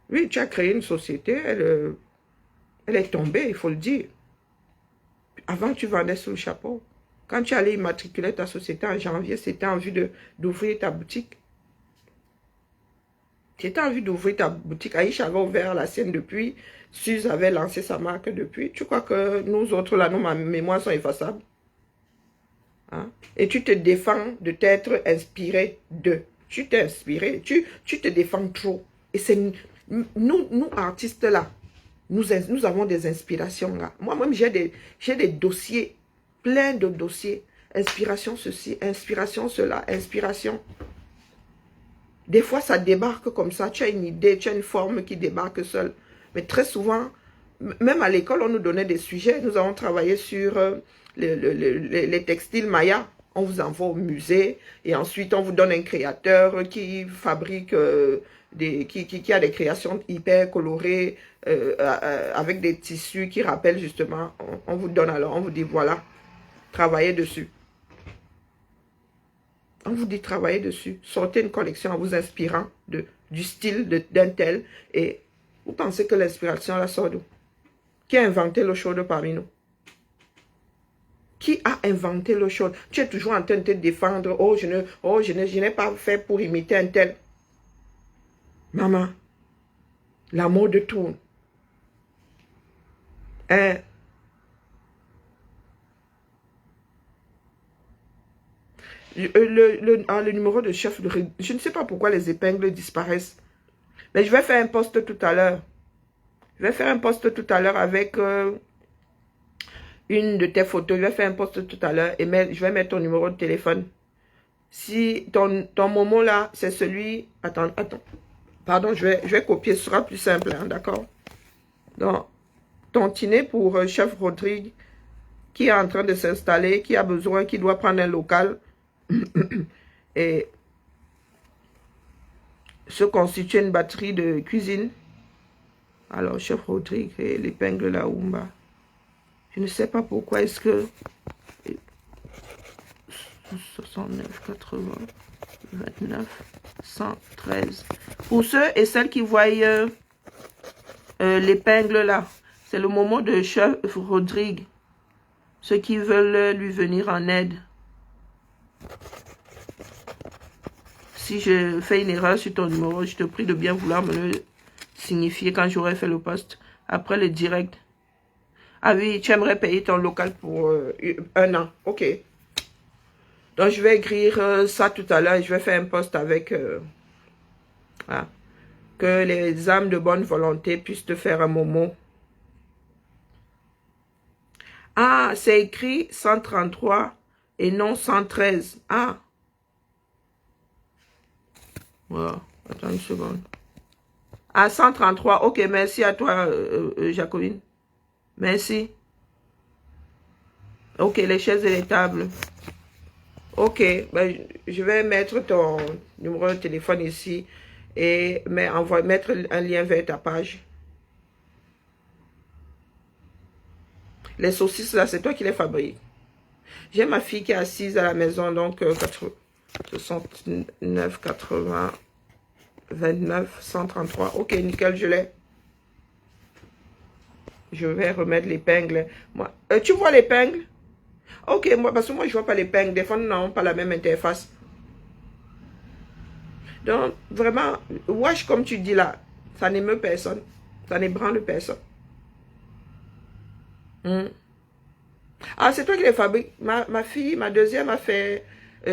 A: Oui, tu as créé une société, elle est tombée, il faut le dire. Avant, tu vendais sous le chapeau. Quand tu allais immatriculer ta société en janvier, c'était en vue d'ouvrir ta boutique. C'était en vue d'ouvrir ta boutique. Aïcha avait ouvert la sienne depuis. Suze avait lancé sa marque depuis. Tu crois que nous autres, là, nos mémoires sont effaçables? Hein? Et tu te défends de t'être inspiré de. Tu t'es inspiré. Tu te défends trop. Et c'est nous artistes, là, nous avons des inspirations, là. Moi-même, j'ai des dossiers, plein de dossiers. Inspiration ceci, inspiration cela, inspiration. Des fois, ça débarque comme ça. Tu as une idée, tu as une forme qui débarque seule. Mais très souvent, même à l'école, on nous donnait des sujets. Nous avons travaillé sur les textiles Maya. On vous envoie au musée et ensuite, on vous donne un créateur qui fabrique, qui a des créations hyper colorées avec des tissus qui rappellent justement. On vous donne alors, on vous dit voilà, travaillez dessus. On vous dit travailler dessus. Sortez une collection en vous inspirant du style d'un tel. Et vous pensez que l'inspiration la sort d'où? Qui a inventé l'eau chaude parmi nous? Qui a inventé l'eau chaude? Tu es toujours en train de te défendre. Oh, je n'ai pas fait pour imiter un tel. Maman, la mode tourne. Hein? Le numéro de chef, je ne sais pas pourquoi les épingles disparaissent. Mais je vais faire un post tout à l'heure. Je vais faire un post tout à l'heure avec une de tes photos. Je vais faire un post tout à l'heure et je vais mettre ton numéro de téléphone. Si ton moment là, c'est celui... Attends. Pardon, je vais copier. Ce sera plus simple, hein, d'accord? Donc, tantinet pour chef Rodrigue qui est en train de s'installer, qui a besoin, qui doit prendre un local. Et se constituer une batterie de cuisine. Alors, chef Rodrigue et l'épingle la Oumba. Je ne sais pas pourquoi est-ce que 69, 80, 29, 113. Pour ceux et celles qui voient l'épingle là, c'est le moment de chef Rodrigue. Ceux qui veulent lui venir en aide. Si je fais une erreur sur ton numéro, je te prie de bien vouloir me le signifier quand j'aurai fait le post. Après le direct. Ah oui, tu aimerais payer ton local pour 1 an. Ok. Donc, je vais écrire ça tout à l'heure et je vais faire un post avec... que les âmes de bonne volonté puissent te faire un moment. Ah, c'est écrit 133 et non 113. Ah. Voilà. Attends une seconde. Ah, 133. Ok, merci à toi, Jacqueline. Merci. Ok, les chaises et les tables. Ok, ben, je vais mettre ton numéro de téléphone ici et mettre un lien vers ta page. Les saucisses, là, c'est toi qui les fabriques. J'ai ma fille qui est assise à la maison, donc 69, 80, 29, 133. Ok, nickel, je l'ai. Je vais remettre l'épingle. Tu vois l'épingle? Ok, parce que moi, je vois pas l'épingle. Des fois, nous n'avons pas la même interface. Donc, vraiment, wash comme tu dis là, ça n'émeut personne. Ça n'ébranle personne. Ah, c'est toi qui les fabriques. Ma fille, ma deuxième, a fait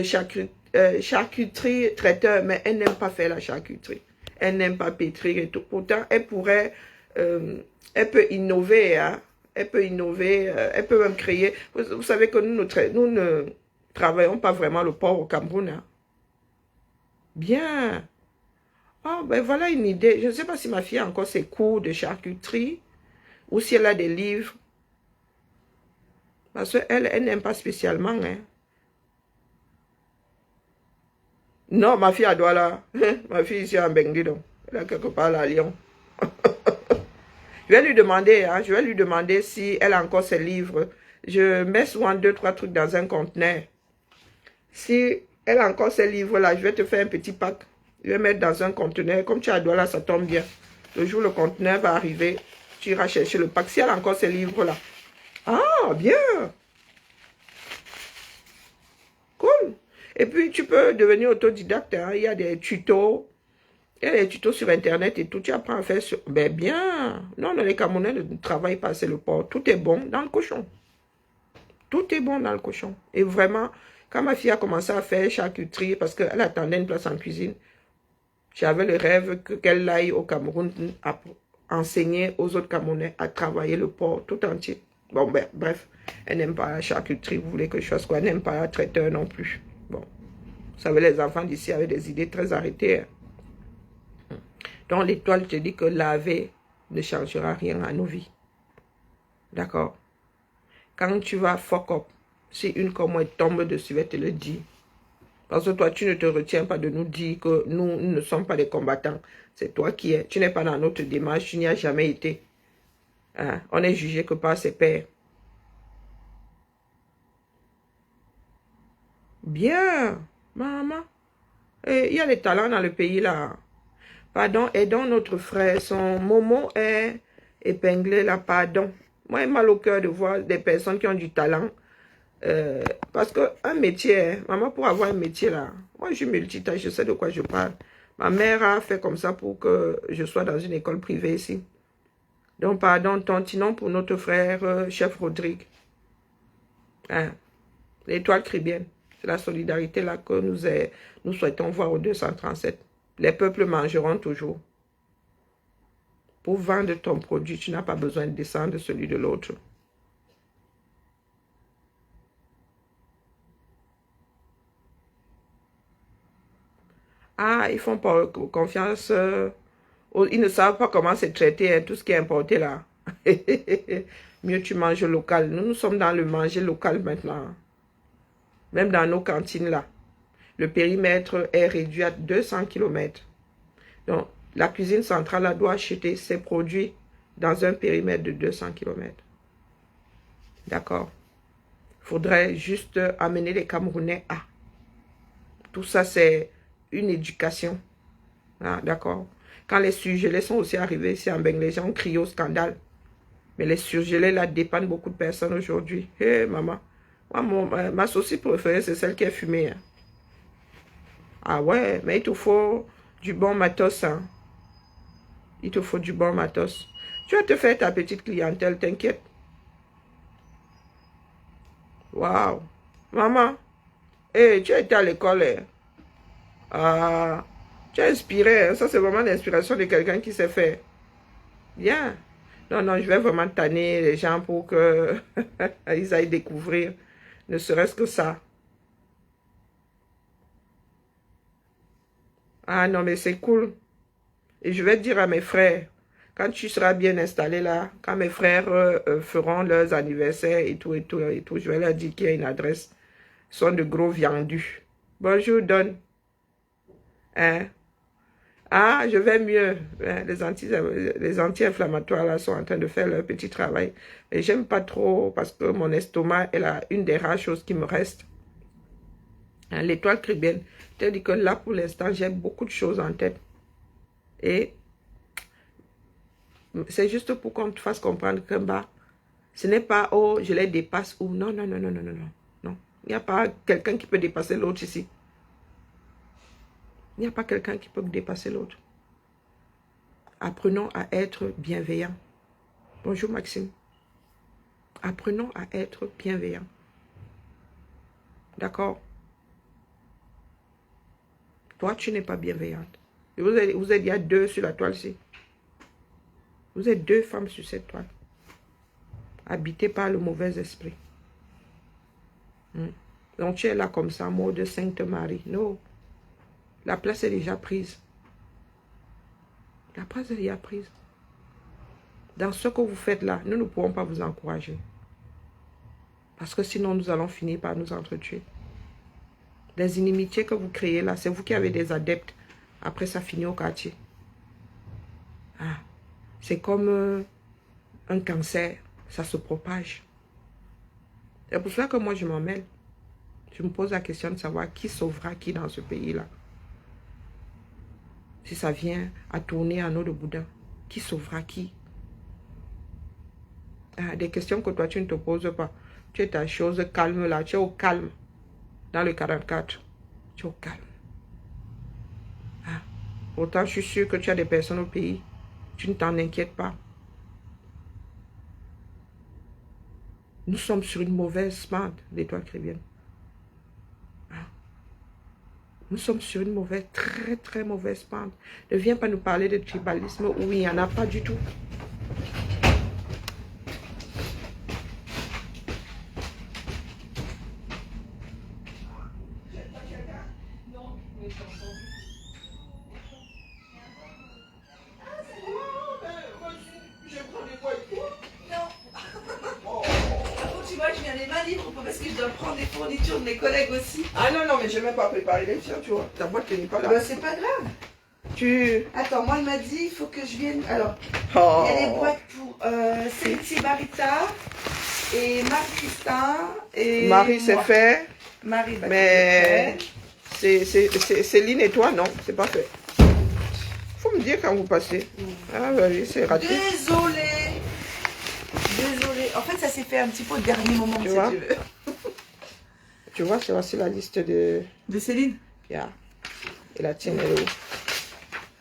A: charcuterie traiteur, mais elle n'aime pas faire la charcuterie. Elle n'aime pas pétrir et tout. Pourtant, elle pourrait, elle peut innover, hein. Elle peut innover, elle peut même créer. Vous savez que nous ne travaillons pas vraiment le porc au Cameroun. Hein. Bien. Oh, ben voilà une idée. Je ne sais pas si ma fille a encore ses cours de charcuterie ou si elle a des livres. Parce qu'elle n'aime pas spécialement. Hein. Non, ma fille à Douala. Ma fille ici en Benguidon. Elle est quelque part là à Lyon. Je vais lui demander, hein, si elle a encore ses livres. Je mets souvent 2-3 trucs dans un conteneur. Si Elle a encore ces livres-là. Je vais te faire un petit pack. Je vais mettre dans un conteneur. Comme tu as Douala, ça tombe bien. Le jour où le conteneur va arriver, tu iras chercher le pack. Si elle a encore ces livres-là. Ah, bien. Cool. Et puis, tu peux devenir autodidacte. Hein. Il y a des tutos. Il y a des tutos sur Internet et tout. Tu apprends à faire sur... Ben bien. Non, les Camerounais ne travaillent pas assez le porc. Tout est bon dans le cochon. Tout est bon dans le cochon. Et vraiment, quand ma fille a commencé à faire charcuterie, parce qu'elle attendait une place en cuisine, j'avais le rêve qu'elle aille au Cameroun à enseigner aux autres Camerounais à travailler le porc tout entier. Bon, ben, bref, elle n'aime pas la charcuterie, vous voulez que je fasse quoi? Elle n'aime pas la traiteur non plus. Bon, vous savez, les enfants d'ici avaient des idées très arrêtées. Hein. Donc, l'étoile te dit que laver ne changera rien à nos vies. D'accord? Quand tu vas fuck up, si une comme moi tombe dessus, je vais te le dire. Parce que toi, tu ne te retiens pas de nous dire que nous ne sommes pas des combattants. C'est toi qui es. Tu n'es pas dans notre démarche, tu n'y as jamais été. Hein? On est jugé que par ses pairs. Bien, maman. Il y a des talents dans le pays là. Pardon, aidons notre frère. Son Momo est épinglé là, pardon. Moi, j'ai mal au cœur de voir des personnes qui ont du talent. Parce qu'un métier, hein, maman, pour avoir un métier là, moi je suis multitâche, je sais de quoi je parle. Ma mère a fait comme ça pour que je sois dans une école privée ici. Donc, pardon, tantinons pour notre frère, chef Rodrigue. Hein? L'étoile chrétienne, c'est la solidarité là que nous souhaitons voir au 237. Les peuples mangeront toujours. Pour vendre ton produit, tu n'as pas besoin de descendre celui de l'autre. Ah, ils font pas confiance. Ils ne savent pas comment c'est traité, hein, tout ce qui est importé là. Mieux tu manges local. Nous sommes dans le manger local maintenant. Même dans nos cantines là. Le périmètre est réduit à 200 km. Donc, la cuisine centrale là, doit acheter ses produits dans un périmètre de 200 km. D'accord? Il faudrait juste amener les Camerounais à. Tout ça, c'est une éducation. Ah, d'accord? Quand les surgelés sont aussi arrivés ici en Bengale, les gens ont crié au scandale. Mais les surgelés là dépendent beaucoup de personnes aujourd'hui. Hé, maman. Moi, ma saucisse préférée, c'est celle qui est fumée. Hein. Ah ouais, mais il te faut du bon matos. Hein. Il te faut du bon matos. Tu vas te faire ta petite clientèle, t'inquiète. Waouh. Maman, hey, tu as été à l'école. Hein. Ah, tu es inspiré. Hein. Ça, c'est vraiment l'inspiration de quelqu'un qui sait faire. Bien. Non, non, je vais vraiment tanner les gens pour qu'ils aillent découvrir, ne serait-ce que ça. Ah non, mais c'est cool. Et je vais dire à mes frères, quand tu seras bien installé là, quand mes frères feront leurs anniversaires et tout, je vais leur dire qu'il y a une adresse. Ils sont de gros viandus. Bonjour, Don. Hein? Ah, je vais mieux. Les anti-inflammatoires là sont en train de faire leur petit travail. Et j'aime pas trop parce que mon estomac est là, une des rares choses qui me reste. Hein, l'étoile chrétienne. Je te dis que là, pour l'instant, j'ai beaucoup de choses en tête. Et c'est juste pour qu'on te fasse comprendre que bah, ce n'est pas, oh, je les dépasse ou non, non, non, non, non, non, non. Non. Il n'y a pas quelqu'un qui peut dépasser l'autre ici. Il n'y a pas quelqu'un qui peut dépasser l'autre. Apprenons à être bienveillants. Bonjour Maxime. Apprenons à être bienveillants. D'accord? Toi, tu n'es pas bienveillante. Et vous êtes, il y a 2 sur la toile-ci. Vous êtes 2 femmes sur cette toile. Habitées par le mauvais esprit. Donc tu es là comme ça, mot de Sainte Marie. Non. La place est déjà prise. La place est déjà prise. Dans ce que vous faites là, nous ne pourrons pas vous encourager. Parce que sinon, nous allons finir par nous entretuer. Les inimitiés que vous créez là, c'est vous qui avez des adeptes. Après, ça finit au quartier. Ah, c'est comme un cancer. Ça se propage. C'est pour cela que moi, je m'en mêle. Je me pose la question de savoir qui sauvera qui dans ce pays-là. Si ça vient à tourner en eau de boudin, qui sauvera qui? Ah, des questions que toi, tu ne te poses pas. Tu es ta chose calme là, tu es au calme. Dans le 44, tu es au calme. Ah. Pourtant, je suis sûre que tu as des personnes au pays. Tu ne t'en inquiètes pas. Nous sommes sur une mauvaise pente, l'étoile chrétienne. Nous sommes sur une mauvaise, très très mauvaise pente. Ne viens pas nous parler de tribalisme où il n'y en a pas du tout.
C: Parce que je dois prendre des fournitures de mes collègues aussi.
A: Ah non, non, mais je n'ai même pas préparé les tiens, tu vois. Ta boîte n'est pas là.
C: Bah, c'est pas grave.
A: Tu...
C: Attends, moi, il m'a dit, il faut que je vienne. Alors,
A: Oh.
C: il y a les boîtes pour Céline Barita et Marie-Christin. Et
A: Marie, c'est
C: moi.
A: fait.
C: Marie, bah,
A: Mais
C: c'est
A: c'est Céline et toi, non, c'est pas fait. Faut me dire quand vous passez. Ah oui, c'est raté.
C: Désolée. Désolée. En fait, ça s'est fait un petit peu au dernier moment,
A: Tu
C: si
A: vois?
C: tu veux.
A: Tu vois, c'est voici la liste de
C: De Céline?
A: Pierre. Et la tienne, elle est où?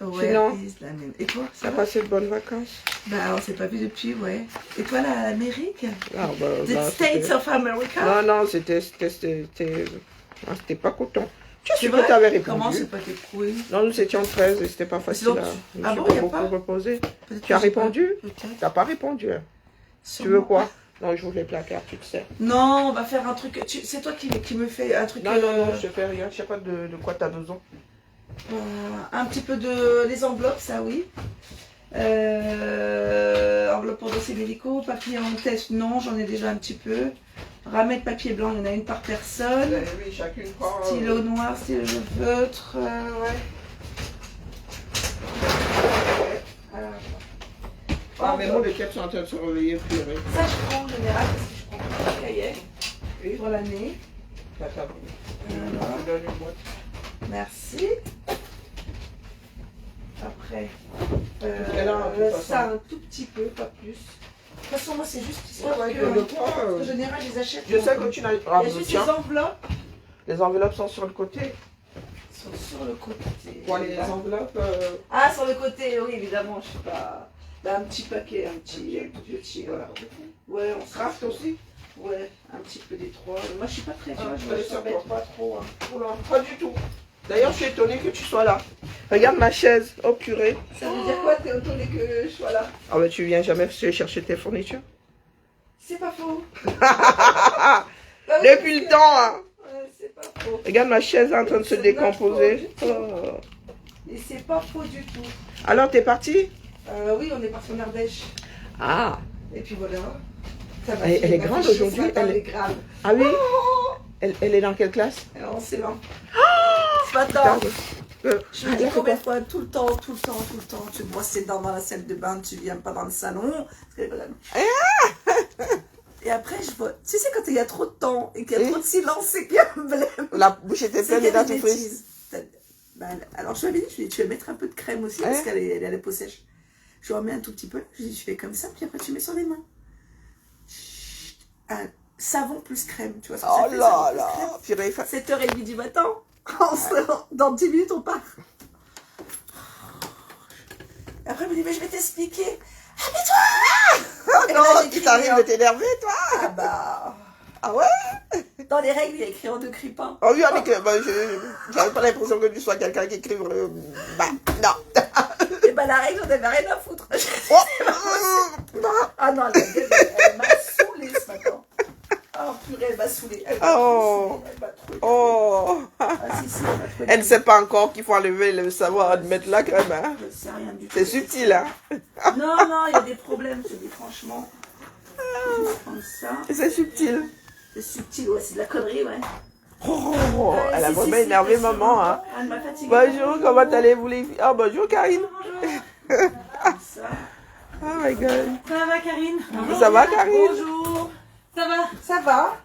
C: Ouais,
A: Sinon,
C: c'est la même. Et toi,
A: Ça
C: ça
A: a
C: va?
A: passé de bonnes vacances?
C: Bah, on s'est pas vu depuis, ouais. Et toi, l'Amérique?
A: Ah, bah,
C: The
A: bah,
C: States
A: c'était-
C: of America?
A: Non, non, c'était pas coton. Tu
C: C'est
A: sais que
C: vrai?
A: tu avais répondu.
C: Comment c'est pas tes couilles?
A: Non, nous étions 13 et c'était pas facile.
C: Donc,
A: Là. Je
C: ah
A: me
C: bon,
A: suis
C: y a
A: beaucoup
C: pas?
A: reposé.
C: Peut-être
A: Tu as
C: que j'ai pas-
A: répondu?
C: Peut-être.
A: Tu n'as pas répondu. Hein. Tu
C: Sûrement.
A: veux quoi? Non, je voulais placards, tu le sais.
C: Non, on va faire un truc. C'est toi qui me fais un truc.
A: Non, non, non, je te fais rien. Je sais pas de quoi tu as besoin.
C: Un petit peu de. Les enveloppes, ça oui. Enveloppe pour dossiers médicaux. Papier en test, non, j'en ai déjà un petit peu. Ramette papier blanc, il y en a une par personne.
A: Oui, chacune prend.
C: Stylo noir, stylo feutre, ouais.
A: Ah, mais moi, les quêtes sont en train de se réveiller, purée.
C: Ça, je prends en général parce que je prends tout le cahier pour l'année.
A: Attends,
C: Voilà.
A: je te donne une boîte.
C: Merci. Après,
A: Elle a un peu, de toute
C: ça
A: façon.
C: un tout petit peu, pas plus. De toute façon, moi, c'est juste histoire
A: Ouais,
C: que,
A: de quoi,
C: en général, je les achète.
A: Je sais que tu n'as.
C: Il
A: Ah,
C: y a juste
A: tiens,
C: les enveloppes
A: les enveloppes sont sur le côté.
C: qui sont sur le côté.
A: Quoi, les enveloppes
C: Ah, sur le côté, oui, évidemment, je sais pas. Là, un petit paquet, un petit, voilà. Ouais, on se
A: Craft aussi?
C: Ouais, un petit peu des trois. Moi, je suis pas très, tu vois,
A: Ah,
C: je me
A: ouais,
C: s'embête
A: d'accord.
C: pas trop. Hein.
A: Oula, pas du tout. D'ailleurs, je suis étonnée que tu sois là. Regarde ma chaise. Oh purée.
C: Ça veut dire quoi, t'es étonné que je sois là?
A: Ah bah tu viens jamais chercher tes fournitures.
C: C'est pas faux.
A: Depuis le temps, hein.
C: Ouais, c'est pas faux.
A: Regarde ma chaise en train de se
C: Ça
A: décomposer.
C: marche pas du
A: Oh.
C: Et c'est pas faux du tout.
A: Alors, t'es parti?
C: Oui, on est parti en Ardèche.
A: Ah.
C: Et puis voilà. Ça va,
A: Elle est
C: ma
A: grande
C: fille,
A: aujourd'hui,
C: ce matin,
A: elle
C: elle
A: est-
C: est grave.
A: Ah oui?
C: Oh,
A: Elle est dans quelle classe?
C: alors, on s'est là. Ce matin, je me
A: Ah,
C: dis
A: là,
C: combien de
A: faut
C: fois, tout le temps, tu te brosses les dents dans la salle de bain, tu viens pas dans le salon. Parce que, voilà. Et après, je vois, tu sais, quand il y a trop de temps et qu'il y a trop de silence, c'est qu'il y a un blême.
A: La bouche était
C: C'est
A: pleine
C: qu'il y
A: et
C: a
A: là
C: des
A: tu frises.
C: bêtises. Ben, alors je lui avais dit, tu vas mettre un peu de crème aussi, parce qu'elle est à la peau sèche. Je lui remets un tout petit peu, je lui dis, tu fais comme ça, puis après tu mets sur les mains. Chut, un savon plus crème, tu vois ce que
A: Oh
C: ça fait,
A: là
C: savon plus
A: là.
C: crème.
A: Purée.
C: 7h30 du matin, dans 10 minutes on part. Et après elle me dit, mais je vais t'expliquer. Ah mais toi
A: Oh
C: Et là,
A: non,
C: j'ai
A: tu
C: crié,
A: t'arrives
C: hein.
A: de t'énerver, toi?
C: Ah bah,
A: Ah ouais?
C: dans les règles il y a écrit en deux cris pas.
A: Oh oui, avec, bah, j'avais pas l'impression que tu sois quelqu'un qui écrive le... Bah, non.
C: Et bah la règle j'en avais rien à foutre.
A: Oh.
C: Ah non, elle m'a saoulée ce matin. Oh purée, elle m'a saoulée. Elle m'a
A: Oh.
C: saoulée, elle m'a trop-
A: Oh.
C: Ah si, si, elle m'a trop-
A: Elle ne sait pas encore qu'il faut enlever le savoir de mettre la crème, hein.
C: Je sais rien du tout.
A: C'est subtil, hein.
C: Non, non, il y a des problèmes, je dis franchement. Je vais prendre ça.
A: C'est subtil.
C: C'est subtil, ouais, c'est de la connerie, ouais.
A: Oh,
C: Ouais,
A: elle a
C: si,
A: vraiment
C: si,
A: énervé
C: c'est
A: maman,
C: sûr.
A: hein.
C: Elle m'a fatiguée.
A: Bonjour, comment allez-vous les filles? Ah, bonjour Karine.
C: Bonjour. Ça.
A: Oh my god.
B: Ça va, Karine?
A: Ça va Karine?
C: Bonjour.
B: Ça va?
C: Ça va?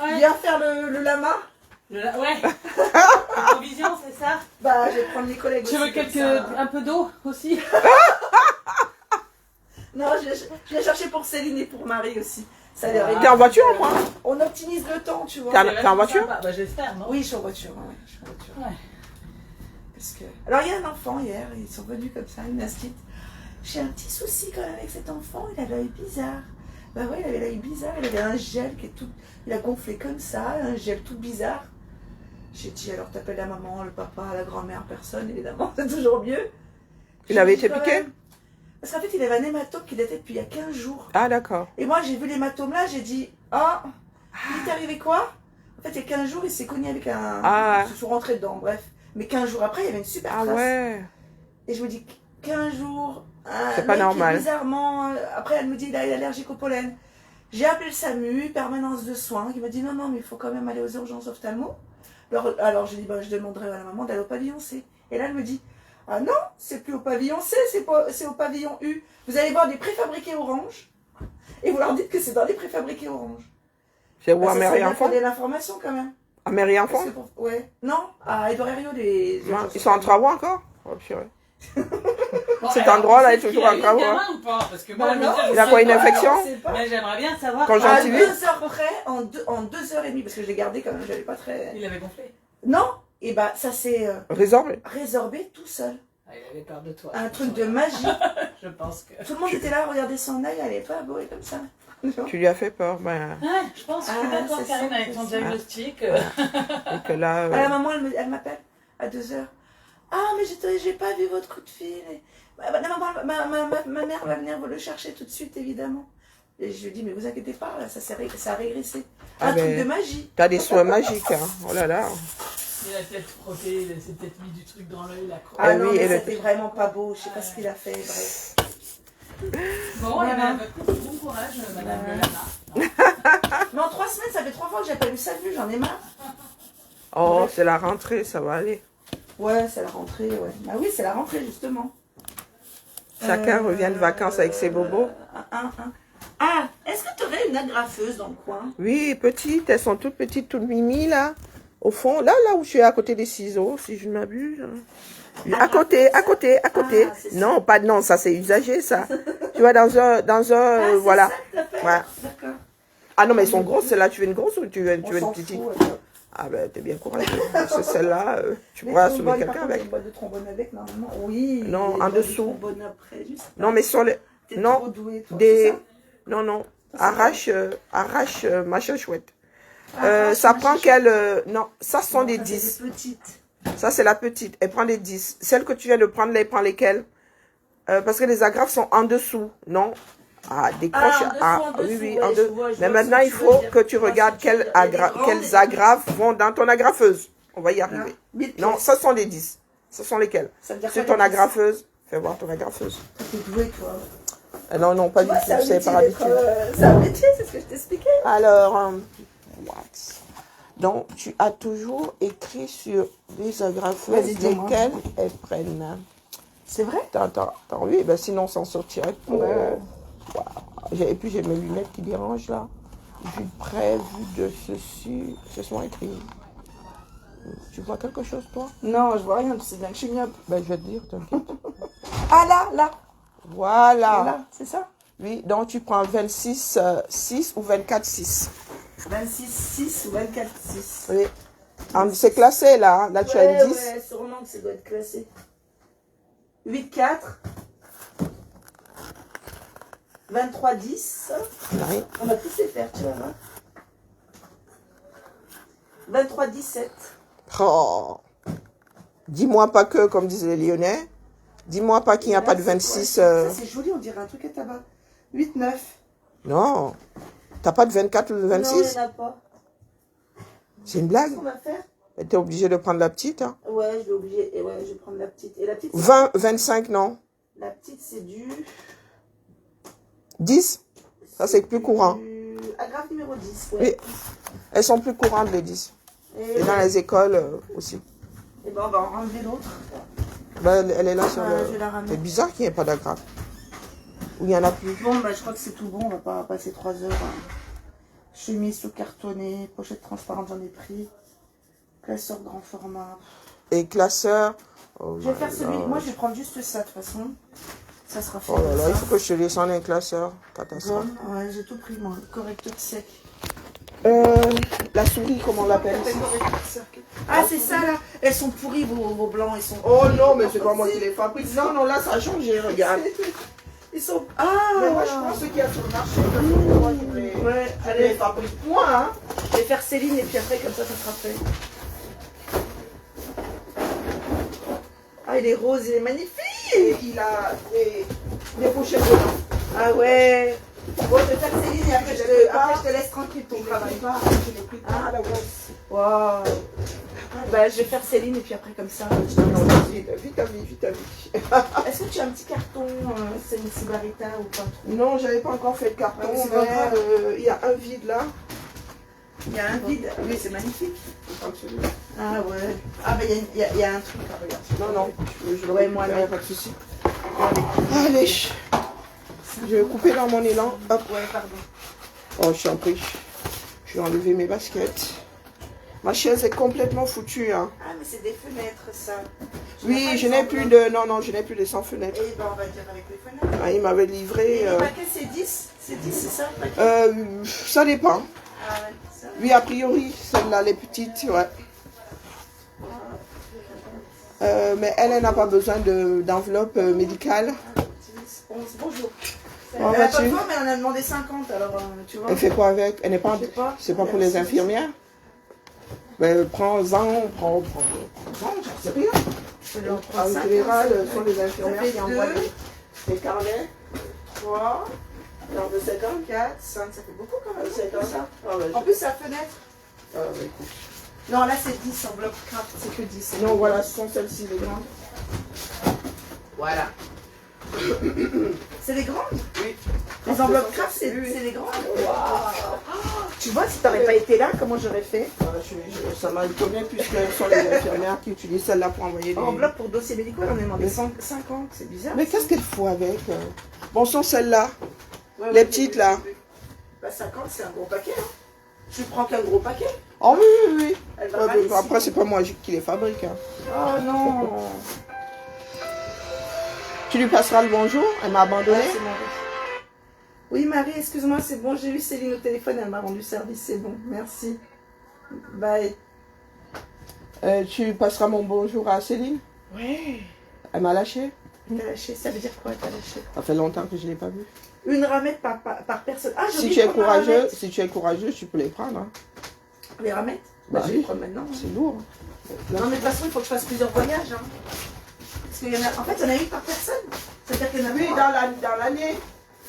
B: Ouais.
C: Viens faire le lama.
B: Ouais. La provision, c'est ça.
C: Bah, je vais prendre mes collègues
B: Tu
C: aussi
B: veux
C: comme ça.
B: un peu d'eau aussi?
C: Non, je vais chercher pour Céline et pour Marie aussi. Ça leur
A: T'es en voiture, moi?
C: On optimise le temps, tu vois.
A: T'es en voiture?
B: Bah, j'espère, non?
C: Oui, je suis en voiture. Ouais, je suis en voiture.
B: Ouais.
C: Parce que... Alors, il y a un enfant hier, ils sont venus comme ça, une astite. J'ai un petit souci quand même avec cet enfant, il a l'œil bizarre. Bah ouais, il avait l'œil bizarre, il avait un gel qui est tout... Il a gonflé comme ça, un gel tout bizarre. J'ai dit, alors t'appelles la maman, le papa, la grand-mère, personne, évidemment, c'est toujours mieux.
A: Il avait été piqué?
C: Parce qu'en fait, il avait un hématome qui datait depuis il y a 15 jours.
A: Ah, d'accord.
C: Et moi, j'ai vu l'hématome là, j'ai dit, ah, il t'est arrivé quoi? En fait, il y a 15 jours, il s'est cogné avec un...
A: Ah.
C: Ils se sont rentrés dedans, bref. Mais 15 jours après, il y avait une super
A: Ah
C: trace.
A: ouais.
C: Et je me dis, 15 jours...
A: C'est pas normal.
C: Bizarrement, après, elle me dit, il est allergique au pollen. J'ai appelé le SAMU, permanence de soins, qui m'a dit, non, non, mais il faut quand même aller aux urgences ophtalmo. Alors j'ai dit, bah, je demanderai à la maman d'aller au pavillon C. Et là, elle me dit, ah non, c'est plus au pavillon C, c'est au pavillon U. Vous allez voir des préfabriqués orange, et vous leur dites que c'est dans les préfabriqués orange.
A: C'est où,
C: Bah,
A: à Mairie-Enfant?
C: Il y a l'information quand même.
A: À Mairie-Enfant?
C: Ouais. Non, à Edouard Herriot, les...
A: Ils sont en travaux encore? Oh, purée.
B: Bon,
A: Cet
B: alors,
A: endroit-là
B: on
A: est
B: sait
A: toujours
B: qu'il a
A: en
B: eu
A: travaux,
B: le
A: hein.
B: gamin ou pas? Parce que
C: Bah
B: moi,
C: non,
B: je
A: il a quoi, une
B: sais pas.
A: infection?
C: On sait pas.
B: Mais j'aimerais bien savoir.
A: Quand
C: À
A: j'en
C: 2 heures près, en 2h30, parce que je l'ai gardé quand même, j'avais pas très...
B: Il avait gonflé.
C: Non, et bah ça s'est
A: Résorbé.
C: résorbé tout seul.
B: Ah, il avait peur de toi.
C: Un truc de magie.
B: Je pense que.
C: Tout le monde était là, regardez son œil, elle est pas beau et comme ça.
A: Tu lui as fait peur, ben.
B: Ouais, je pense que je suis
C: Ah,
B: d'accord,
C: c'est
B: Karine,
C: ça,
B: avec
C: c'est
B: ton
C: ça.
B: diagnostic.
A: Et que là.
C: Ah, la maman, elle m'appelle à 2h. Ah, mais j'ai pas vu votre coup de fil. Ma mère va venir vous le chercher tout de suite, évidemment. Et je lui dis, mais vous inquiétez pas, là, ça a régressé.
A: Ah,
C: Un truc
A: ben,
C: de magie.
A: T'as des soins magiques, hein. Oh là là.
B: Il a peut-être frotté, il s'est peut-être mis du truc dans l'œil, la croix.
C: Ah
A: Eh
C: non,
A: oui,
C: mais
A: et le-
C: c'était vraiment pas beau. Je sais pas ce qu'il a fait, bref.
B: Bon,
C: Voilà.
B: eh ben, bon courage, madame le lama.
C: Mais en 3 semaines, ça fait 3 fois que j'ai pas eu ça venu, j'en ai marre.
A: Oh, c'est la rentrée, ça va aller.
C: Ouais, c'est la rentrée, ouais. Bah oui, c'est la rentrée, justement.
A: Chacun revient de vacances avec ses bobos.
C: Ah, est-ce que tu aurais une agrafeuse dans le coin?
A: Oui, petites, elles sont toutes petites, toutes mimi, là. Au fond, là où je suis à côté des ciseaux, si je ne m'abuse. À côté.
C: Ah, c'est ça.
A: Non, pas non, ça c'est usagé, ça. Tu vois, dans un,
C: C'est
A: voilà.
C: ça que t'as fait?
A: Ouais.
C: D'accord.
A: Ah non, mais elles sont grosses, celles-là, tu veux une grosse ou tu veux
C: On
A: une
C: s'en
A: petite?
C: fout,
A: Ah ben, t'es bien courageux. C'est celle-là, tu
C: Les
A: pourras
C: trombones,
A: assommer
C: par
A: quelqu'un
C: contre, il y a
A: avec.
C: une boîte de trombone avec, normalement. Oui.
A: Non,
C: il y a une
A: en
C: boîte de
A: dessous.
C: trombone après, juste.
A: Non, mais sur les...
C: T'es
A: Non,
C: trop doué, toi, c'est
A: des...
C: ça?
A: Non,
C: c'est
A: arrache, machin chouette.
C: Arrache,
A: Ça
C: machin
A: prend
C: chouette.
A: quelle... Non, ça sont
C: Non,
A: des
C: ça, c'est
A: 10.
C: des petites.
A: Ça, c'est la petite. Elle prend des 10. Celle que tu viens de prendre, là, elle prend lesquelles? Parce que les agrafes sont en dessous, non? Ah, décroche.
C: En dessous,
A: Oui, oui,
C: ouais,
A: en
C: je
A: deux.
C: vois, je
A: Mais
C: vois
A: maintenant,
C: ce que
A: il
C: tu
A: faut
C: veux dire.
A: que tu
C: Je vois
A: regardes
C: ce que tu veux dire. Il y a des grandes et
A: quelles
C: des
A: agrafes vont dans ton agrafeuse. On va y arriver.
C: 8
A: Non,
C: pièces.
A: ça sont les 10. Ce sont lesquelles?
C: Ça veut dire
A: C'est
C: quoi,
A: ton
C: les 10?
A: agrafeuse. Fais voir ton agrafeuse.
C: T'es doué, toi.
A: Non, non, pas
C: Tu
A: du
C: vois,
A: tout.
C: c'est un
A: C'est
C: métier
A: par
C: d'être,
A: habitude.
C: c'est un métier, c'est ce que je t'expliquais.
A: Alors, what? Donc, tu as toujours écrit sur les agrafeuses
C: Vas-y, dis-moi.
A: lesquelles elles prennent.
C: C'est vrai?
A: Attends, oui, ben sinon on s'en sortirait pas.
C: Ouais.
A: Wow. Et puis j'ai mes lunettes qui dérangent là. Vue de près, vue de ceci. Ce sont écrits. Tu vois quelque chose toi?
C: Non, je vois rien, tu sais bien que je suis myope.
A: Ben je vais te dire, t'inquiète.
C: Ah là,
A: Voilà.
C: là, c'est ça?
A: Oui, donc tu prends 26, 6 ou 24, 6.
C: 26, 6 ou 24, 6.
A: Oui. C'est classé là. Hein. Là tu as une 10.
C: Ouais, sûrement que ça doit être classé. 8, 4. 23, 10.
A: Oui.
C: On va tous les faire, tu vois. Hein? 23, 17.
A: Oh. Dis-moi pas que, comme disaient les Lyonnais. Dis-moi pas qu'il n'y a
C: Là,
A: pas de
C: c'est
A: 26.
C: quoi? Ça, c'est joli, on dirait un truc à tabac. 8, 9.
A: Non. T'as pas de 24 ou de
C: Non,
A: 26?
C: il n'y en a pas.
A: C'est une blague?
C: Qu'est-ce qu'on va faire?
A: T'es obligé de prendre la petite. Hein.
C: Ouais, je vais obliger. Et ouais, je vais prendre la petite. Et la petite,
A: 20, 25, non.
C: la petite, c'est du.
A: 10. Ça, c'est plus courant.
C: Agrafe numéro 10.
A: Oui.
C: Ouais.
A: Elles sont plus courantes, les 10.
C: Et,
A: Et dans les écoles aussi.
C: et ben, on va en enlever l'autre.
A: Ben, elle est là sur
C: Je vais
A: le...
C: la ramener.
A: C'est bizarre qu'il n'y ait pas d'agrafe. Ou il n'y en a plus.
C: Bon, bah, je crois que c'est tout bon. On va pas passer 3 heures. Hein. Chemise sous cartonné, pochette transparente, j'en ai pris. Classeur grand format.
A: Et classeur. Oh
C: Je vais faire
A: my
C: celui.
A: God.
C: Moi, je vais prendre juste ça de toute façon. Ça sera fait.
A: Oh là
C: comme
A: là,
C: ça.
A: il faut que je te descende un classeur. Catastrophe.
C: Gomme, ouais, j'ai tout pris moi. Correcteur sec.
A: La souris, comment on l'appelle ici?
C: Ah, c'est ça là. Elles sont pourries, vos blancs. Ils sont.
A: Oh non, mais c'est pas moi qui les fabrique. Non, non, là, ça a changé, regarde.
C: Ils sont. Ah.
A: Mais moi, je pense qu'il y a sur le marché. Parce que moi, je les,
C: Ouais,
A: je
C: allez.
A: les fabrique moi, hein.
C: Je vais faire Céline et puis après, comme ça sera fait. Ah, il est rose, il est magnifique.
A: Et il a des pochettes dedans.
C: Ah ouais. Bon, je vais faire Céline et après, je te laisse tranquille ton travail.
A: Je l'ai pris
C: Ah.
A: à l'avance.
C: Waouh. Bah, je vais faire Céline et puis après, comme ça.
A: Non, vas-y, vite à vie, vite à vie.
C: Est-ce que tu as un petit carton, c'est une cigarita ou pas trop?
A: Non, j'avais pas encore fait de carton,
C: Ah, c'est pas grave.
A: mais il y a un vide là.
C: Il y a un vide. Oui, c'est magnifique.
A: Absolument.
C: Ah ouais. Ah, bah, il y a un truc, là, regarde.
A: Non, non, je le
C: Ouais,
A: récupère,
C: moi,
A: y a
C: non.
A: pas de souci. Allez, je vais couper dans mon élan. Hop.
C: Ouais, pardon.
A: Oh, je suis en prie. Je vais enlever mes baskets. Ma chaise est complètement foutue. Hein.
C: Ah, mais c'est des fenêtres, ça.
A: Oui, je n'ai plus de... Non, non, je n'ai plus de 100 fenêtres.
C: Et ben, on va dire avec les fenêtres.
A: Ah, il m'avait livré...
C: Et les paquets, c'est 10? C'est 10, c'est ça, le paquet?
A: Ça dépend.
C: Ah ouais, ça.
A: Oui, a priori, celle-là, les petites, ouais. Mais elle n'a pas besoin d'enveloppe médicale.
C: 10, 11, bonjour.
A: Comment
C: Elle a pas
A: vas-tu?
C: de forme, mais elle en a demandé 50, alors tu vois.
A: Elle fait quoi avec? Elle n'est pas...
C: Je sais pas.
A: C'est pas pour les infirmières? Ben, prends-en, prends-en, j'en sais rien.
C: Je lui en prends
A: En
C: 5,
A: général,
C: hein,
A: ce sont les infirmières
C: fait
A: qui envoient
C: deux.
A: des carnets.
C: 3,
A: Genre de 50.
C: 4, 5, ça fait beaucoup quand même.
A: 50.
C: Ça.
A: Ah, ouais,
C: En plus, sa fenêtre.
A: bah, écoute.
C: Non, là, c'est 10 en bloc craft, c'est que 10.
A: Non, voilà, ce sont celles-ci, les grandes.
C: Voilà. C'est les grandes?
A: Oui.
C: Les enveloppes craft, c'est les grandes? Waouh. Tu vois, si t'aurais pas été là, comment j'aurais fait?
A: Ça m'a étonné puisque ce sont les infirmières qui utilisent celle-là pour envoyer les...
C: Enveloppe pour dossier médical, on a demandé 50, c'est bizarre.
A: Mais qu'est-ce qu'elle faut avec Bon, ce sont celles-là.
C: Ouais,
A: Les
C: ouais,
A: petites,
C: j'ai
A: là.
C: vu. Bah 50, c'est un gros paquet. Hein. Tu prends qu'un gros paquet.
A: Oh oui, oui, oui.
C: Elle va mal ici.
A: Après, c'est pas moi qui les fabrique. Hein.
C: Oh non.
A: Tu lui passeras le bonjour. Elle m'a abandonné.
C: Ouais, c'est Marie. Oui, Marie, excuse-moi, c'est bon, j'ai eu Céline au téléphone, elle m'a rendu service, c'est bon, merci. Bye.
A: Tu passeras mon bonjour à Céline.
C: Ouais.
A: Elle m'a lâché.
C: T'as lâché, ça veut dire quoi, t'as lâché?
A: Ça fait longtemps que je ne l'ai pas vue.
C: Une ramette par personne. Ah, j'ai
A: Si
C: oublié
A: tu
C: de
A: es
C: prendre ma
A: courageux,
C: ramette.
A: si tu es courageux, tu peux les prendre. Hein.
C: Les ramettes?
A: Bah
C: Bah, je vais
A: oui.
C: les prendre maintenant. hein.
A: C'est lourd.
C: Non, mais de toute façon, il faut que je fasse plusieurs voyages. Hein. Parce qu'il y en a, en fait, il y en a une par personne. C'est-à-dire qu'il y en a
A: Oui,
C: trois.
A: dans l'année.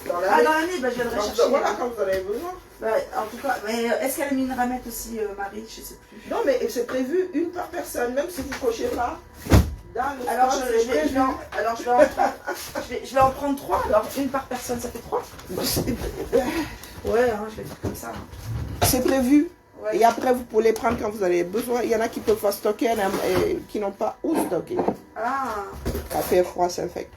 C: Ah, dans l'année, bah, je viendrai chercher.
A: Voilà, quand vous en avez besoin.
C: Bah, en tout cas, mais est-ce qu'elle a mis une ramette aussi, Marie? Je sais plus.
A: Non, mais c'est prévu une par personne, même si vous ne cochez pas. Dans le
C: Alors,
A: stock,
C: je
A: c'est
C: vais
A: prévu.
C: je vais en prendre 3, alors une par personne, ça fait 3. Ouais, hein, je vais faire comme ça. Hein.
A: C'est prévu.
C: Ouais.
A: Et après, vous pouvez les prendre quand vous avez besoin. Il y en a qui peuvent pas stocker, il y en a qui n'ont pas où stocker.
C: Ah,
A: Après, froid s'infecte.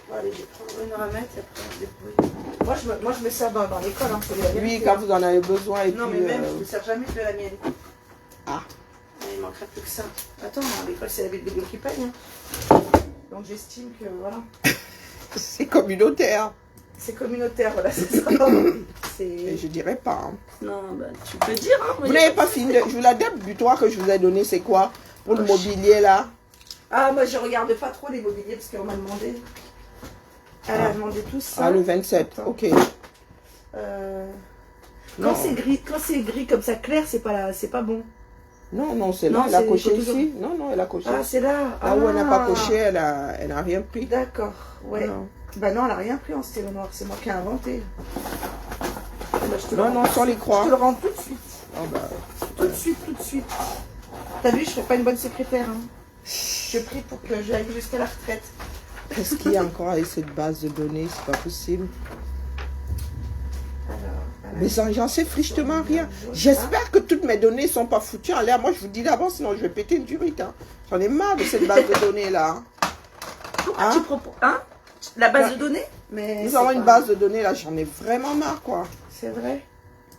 C: bon, allez, je vais prendre une ramette et après on se débrouille. Moi, je me sers dans l'école, hein, c'est la
A: Oui,
C: vérité,
A: quand
C: hein.
A: vous en avez besoin. Et
C: Non,
A: puis,
C: mais même, je ne me sers jamais de la mienne.
A: Ah.
C: Il manquerait plus que ça. Attends, à l'école, c'est la vidéo qui paye. Hein. Donc, j'estime que, voilà.
A: C'est communautaire.
C: C'est communautaire, voilà, c'est ça.
A: Et
C: C'est...
A: je dirais pas. Hein.
C: Non, bah, tu peux dire, hein. moi,
A: Vous n'avez pas fini. Je vous la date butoir que je vous ai donné, c'est quoi? Pour le mobilier, là.
C: Ah, moi, je regarde pas trop les mobiliers parce qu'on m'a demandé. Elle a demandé tout ça.
A: Ah, le 27.
C: Attends.
A: Ok.
C: Quand c'est gris comme ça clair, c'est pas bon.
A: Non, non, c'est
C: Non,
A: là. Elle a
C: c'est-
A: coché
C: faut toujours-
A: ici. Non, non, elle a coché.
C: Ah, c'est là.
A: Là où elle n'a pas coché, elle n'a rien pris.
C: D'accord, ouais.
A: Non.
C: Bah non, elle a rien pris en stylo noir, c'est moi qui ai inventé. Bah, je te le
A: Non,
C: rends-
A: non, sans les
C: Je
A: croix.
C: te le rends tout de suite.
A: Oh, bah,
C: Tout de suite, tout de suite. T'as vu, je serais pas une bonne secrétaire. Hein. Je prie pour que j'aille jusqu'à la retraite.
A: qu'est-ce qu'il y a encore avec cette base de données? C'est pas possible.
C: Alors,
A: Mais j'en sais frichtement rien. J'espère que toutes mes données sont pas foutues en l'air. Moi, je vous dis d'avance, sinon je vais péter une durite. Hein. J'en ai marre de cette base de données-là. Hein.
C: Pourquoi
A: Hein?
C: tu proposes la base de données? Mais
A: Nous
C: c'est
A: avons une
C: pas-
A: base de données, là, j'en ai vraiment marre, quoi.
C: C'est vrai.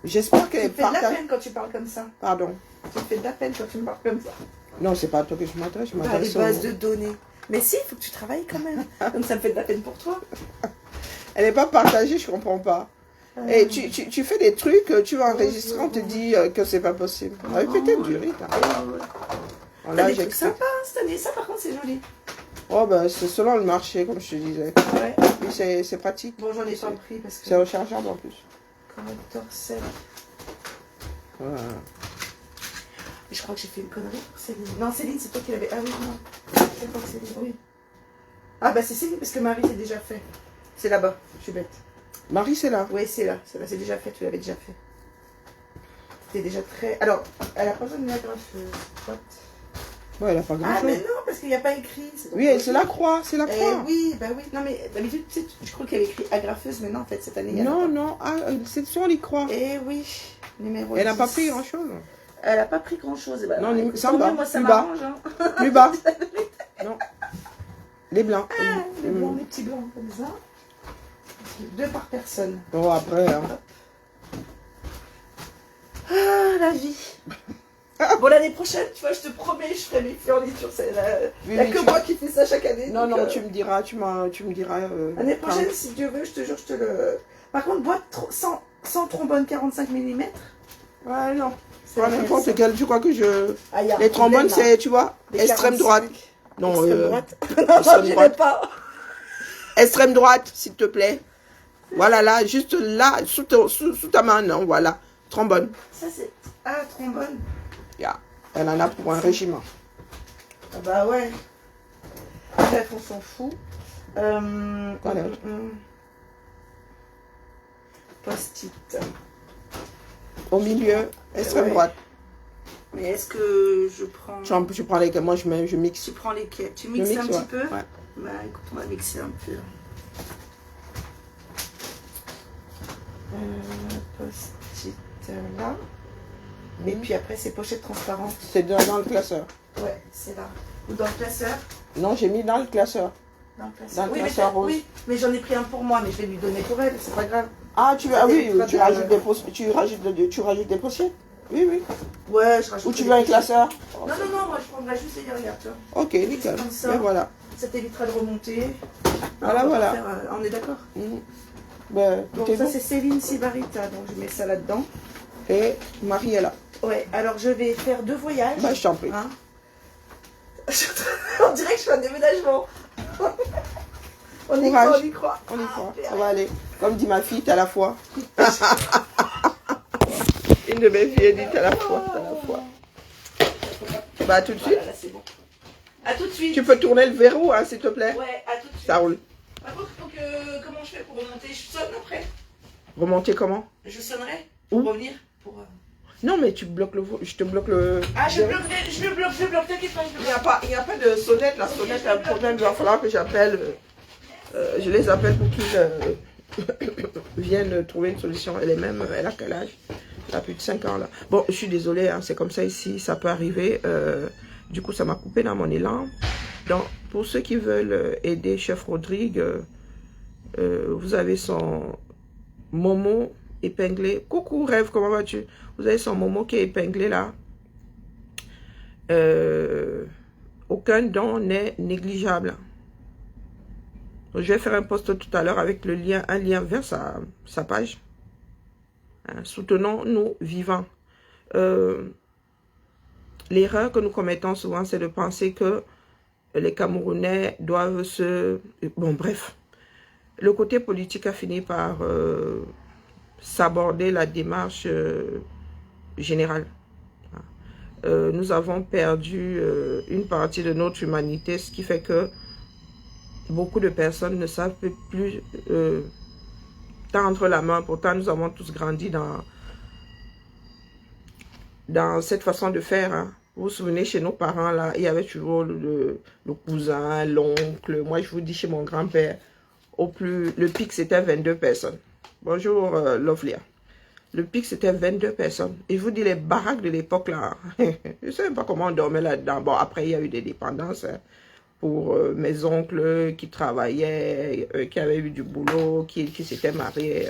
A: J'espère
C: Tu
A: qu'elle
C: me fais de la
A: partage.
C: peine quand tu parles comme ça.
A: Pardon.
C: Tu me fais de la peine quand tu me parles comme ça.
A: Non, c'est pas à toi que je m'adresse, je
C: Bah, les
A: m'adresse
C: bases de données. Mais si, il faut que tu travailles quand même. Donc ça me fait de la peine pour toi.
A: Elle n'est pas partagée, je comprends pas. Et tu fais des trucs, tu vas enregistrer, on te dit que c'est pas possible. Ah, peut-être du riz.
C: T'as
A: Là,
C: des trucs
A: j'explique.
C: sympas hein, cette année. Ça, par contre, c'est joli.
A: Oh, ben, c'est selon le marché, comme je te disais.
C: Ouais.
A: Puis c'est pratique.
C: Bon, j'en ai pas pris parce que...
A: C'est rechargeable en plus.
C: Corrector 7.
A: Voilà.
C: Je crois que j'ai fait une connerie pour Céline. Non, Céline, c'est toi qui l'avais... Ah oui, non. C'est pas Céline, oui. Ah bah c'est Céline parce que Marie, c'est déjà fait. C'est là-bas, je suis bête.
A: Marie, c'est là.
C: Oui, c'est là. C'est déjà fait, tu l'avais déjà fait. T'es déjà très... Alors, elle a pas besoin de la agrafeuse.
A: Ouais, elle a pas
C: Ah,
A: grand-chose.
C: mais non, parce qu'il n'y a pas écrit.
A: Oui, c'est la croix, c'est la croix.
C: Oui, bah oui. Non, mais d'habitude, tu sais, je crois qu'il y avait écrit agrafeuse, mais non, en fait, cette année, il y en a
A: Non,
C: pas.
A: non, ah, c'est sur les croix.
C: Eh oui, numéro
A: Elle n'a
C: 10.
A: pas pris grand-chose.
C: Elle n'a pas pris grand-chose. Bah,
A: Non,
C: écoute,
A: ça
C: tant
A: va,
C: mieux, moi, ça
A: plus bas.
C: m'arrange. Hein.
A: Plus bas. Non. Les blancs.
C: Ah, les blancs, les petits blancs, comme ça. 2 par personne.
A: Bon, après, hein.
C: Ah, la vie. Bon, l'année prochaine, tu vois, je te promets, je ferai mes fournitures. Il n'y a
A: Oui,
C: que
A: tu-
C: moi qui fais ça chaque année.
A: Non,
C: donc,
A: non, tu me diras, tu me diras.
C: L'année prochaine,
A: quand-
C: si Dieu veut, je te jure, je te le... Par contre, boîte sans trombone 45 mm.
A: Ouais, non.
C: C'est
A: Pas
C: la
A: n'importe
C: personne.
A: quel, tu crois que je...
C: Ah, y a un
A: Les trombones,
C: problème, là.
A: c'est, tu vois,
C: Les
A: extrême
C: 45.
A: droite. Non,
C: Extrême droite. Non,
A: extrême
C: je dirais
A: droite.
C: pas.
A: Extrême droite, s'il te plaît. Voilà, là, juste là, sous ta main, non, voilà. Trombone.
C: Ça, c'est... Ah, trombone.
A: Yeah. Elle en a pour un régiment.
C: Ah bah ouais. Bref, on s'en fout.
A: Voilà.
C: Post-it.
A: Au milieu, extrême
C: Ouais.
A: droite.
C: Mais est-ce que je prends...
A: Tu prends les... Moi, je mixe.
C: Tu prends lesquels? Tu
A: Je
C: mixes un
A: ouais.
C: petit peu?
A: Ouais.
C: Bah écoute, on va mixer un peu. Post-it là. Et puis après, c'est pochette transparente.
A: C'est dans le classeur.
C: Ouais, c'est là. Ou dans le classeur?
A: Non, j'ai mis dans le classeur.
C: Dans le classeur.
A: Dans le
C: Oui, mais
A: classeur rose.
C: oui, mais j'en ai pris un pour moi, mais je vais lui donner pour elle, c'est pas grave.
A: Ah, oui,
C: Pas
A: tu
C: de-
A: rajoutes tu rajoutes des pochettes. Oui, oui.
C: Ouais, je rajoute.
A: Ou tu veux un classeur?
C: Non, non, non, moi je prendrai juste les derrière, tu vois.
A: Ok, nickel.
C: Comme ça.
A: Et voilà.
C: Ça t'évitera de remonter.
A: Voilà,
C: On va
A: voilà.
C: faire, on est d'accord?
A: Mhm. Ben,
C: Donc
A: tout est
C: ça
A: bon.
C: c'est Céline Sibarita, donc je mets ça là-dedans.
A: Et Marie est là.
C: Ouais, alors je vais faire 2 voyages.
A: Bah, je t'en prie.
C: Hein. On dirait que je fais un déménagement. On y
A: Courage.
C: croit, on y croit.
A: On y croit.
C: Ah,
A: Ça va aller. Comme dit ma fille, t'as la foi. Une de mes filles dit t'as la foi, t'as la foi. Bah, à tout de suite.
C: Voilà, là c'est bon. À tout de suite.
A: Tu peux tourner le verrou, hein, s'il te plaît.
C: Ouais, à tout de suite.
A: Ça roule.
C: Par contre, faut que... comment je fais pour remonter? Je sonne après.
A: Remonter comment?
C: Je sonnerai
A: Où?
C: pour revenir. Pour...
A: Non, mais tu bloques je te bloque le...
C: Ah, je bloque, t'inquiète pas, je
A: Il n'y a pas de sonnette. La sonnette a un problème. Il va falloir que j'appelle. Je les appelle pour qu'ils viennent trouver une solution. Elle a quel âge? Elle a plus de 5 ans là. Bon, je suis désolée, hein, c'est comme ça ici. Ça peut arriver. Du coup, ça m'a coupé dans mon élan. Donc, pour ceux qui veulent aider Chef Rodrigue, vous avez son Momo épinglé. Coucou Rêve, comment vas-tu? Vous avez son Momo qui est épinglé là. Aucun don n'est négligeable. Je vais faire un post tout à l'heure avec le lien, un lien vers sa page. Hein, soutenons-nous vivants. L'erreur que nous commettons souvent, c'est de penser que les Camerounais doivent se... Bon, bref. Le côté politique a fini par s'aborder la démarche générale. Nous avons perdu une partie de notre humanité, ce qui fait que beaucoup de personnes ne savent plus tendre la main. Pourtant, nous avons tous grandi dans cette façon de faire. Hein. Vous vous souvenez, chez nos parents, là, il y avait toujours le cousin, l'oncle. Moi, je vous dis, chez mon grand-père, le pic, c'était 22 personnes. Bonjour, Lovlia. Le pic, c'était 22 personnes. Et je vous dis, les baraques de l'époque, là, je ne sais même pas comment on dormait là-dedans. Bon, après, il y a eu des dépendances. Hein. pour mes oncles qui travaillaient, qui avaient eu du boulot, qui s'étaient mariés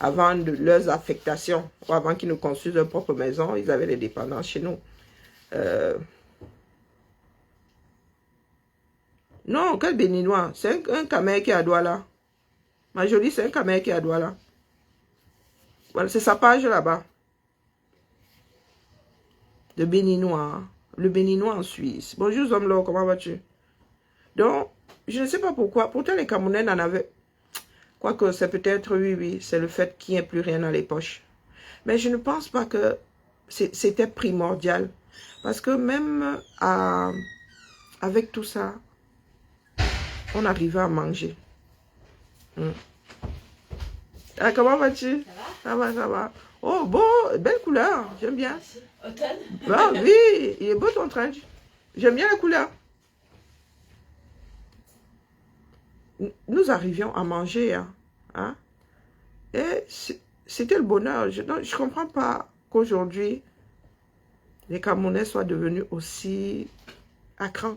A: avant leurs affectations, ou avant qu'ils ne construisent leur propre maison, ils avaient des dépendances chez nous. Non, quel béninois? C'est un Camer qui est à Douala. Ma jolie, c'est un Camer qui est à Douala. Voilà, c'est sa page là-bas. De béninois. Le béninois en Suisse. Bonjour Zomlo, comment vas-tu? Donc, je ne sais pas pourquoi. Pourtant, les Camerounais n'en avaient... Quoique, c'est peut-être, oui, c'est le fait qu'il n'y ait plus rien dans les poches. Mais je ne pense pas que c'était primordial. Parce que même avec tout ça, on arrivait à manger. Ah, comment vas-tu? Ça va, ça va. Oh, beau, belle couleur, j'aime bien.
B: Merci. Automne?
A: Ah oui, il est beau ton trench. J'aime bien la couleur. Nous arrivions à manger, hein? Et c'était le bonheur. Je ne comprends pas qu'aujourd'hui, les Camerounais soient devenus aussi à cran.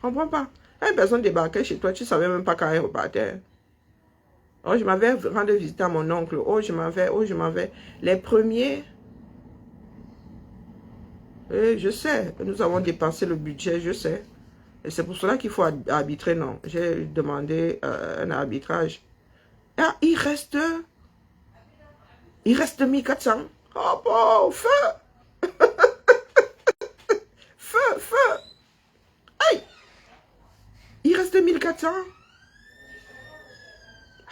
A: Je ne comprends pas. Une personne débarquait chez toi, tu ne savais même pas quand elle repartait. Oh, je m'avais rendu visiter à mon oncle. Oh, je m'avais. Les premiers, je sais, nous avons dépensé le budget, je sais. Et c'est pour cela qu'il faut arbitrer, non. J'ai demandé un arbitrage. Ah, il reste 1400. Oh, bon, feu! Feu! Aïe! Il reste 1400.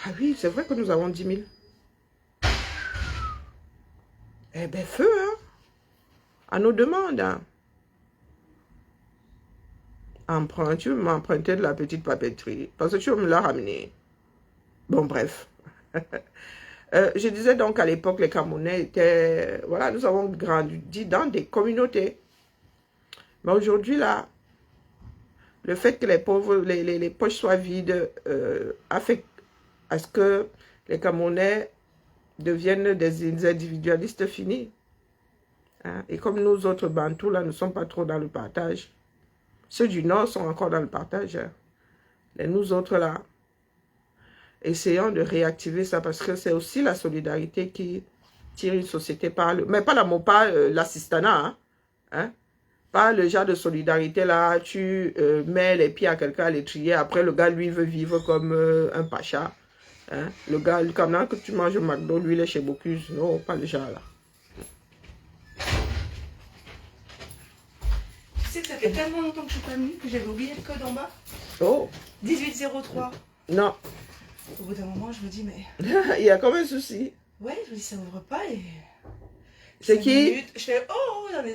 A: Ah oui, c'est vrai que nous avons 10 000. Eh bien, feu, hein? À nos demandes, hein? Tu m'as emprunté de la petite papeterie, parce que tu me l'as ramené. Bon, bref. Je disais donc à l'époque, les Camerounais étaient... Voilà, nous avons grandi dans des communautés. Mais aujourd'hui, là, le fait que les pauvres, les poches soient vides, affecte à ce que les Camerounais deviennent des individualistes finis. Hein? Et comme nous autres Bantous, là, ne sommes pas trop dans le partage. Ceux du Nord sont encore dans le partage. Hein? Et nous autres, là, essayons de réactiver ça parce que c'est aussi la solidarité qui tire une société par le... Mais pas l'assistanat, hein? Hein? Pas le genre de solidarité, là, tu mets les pieds à quelqu'un à l'étrier, après le gars, lui, veut vivre comme un pacha. Hein? Le gars, quand que tu manges au McDo, lui, il est chez Bocuse. Non, pas le genre, là.
C: Tu sais que ça fait tellement longtemps que je suis pas venue que j'avais oublié le code en bas.
A: Oh.
C: 1803.
A: Non.
C: Au bout d'un moment, je me dis, mais...
A: Il y a quand même un souci.
C: Ouais, je me dis, ça ouvre pas et...
A: C'est qui?
C: Minutes, je fais, oh, dans les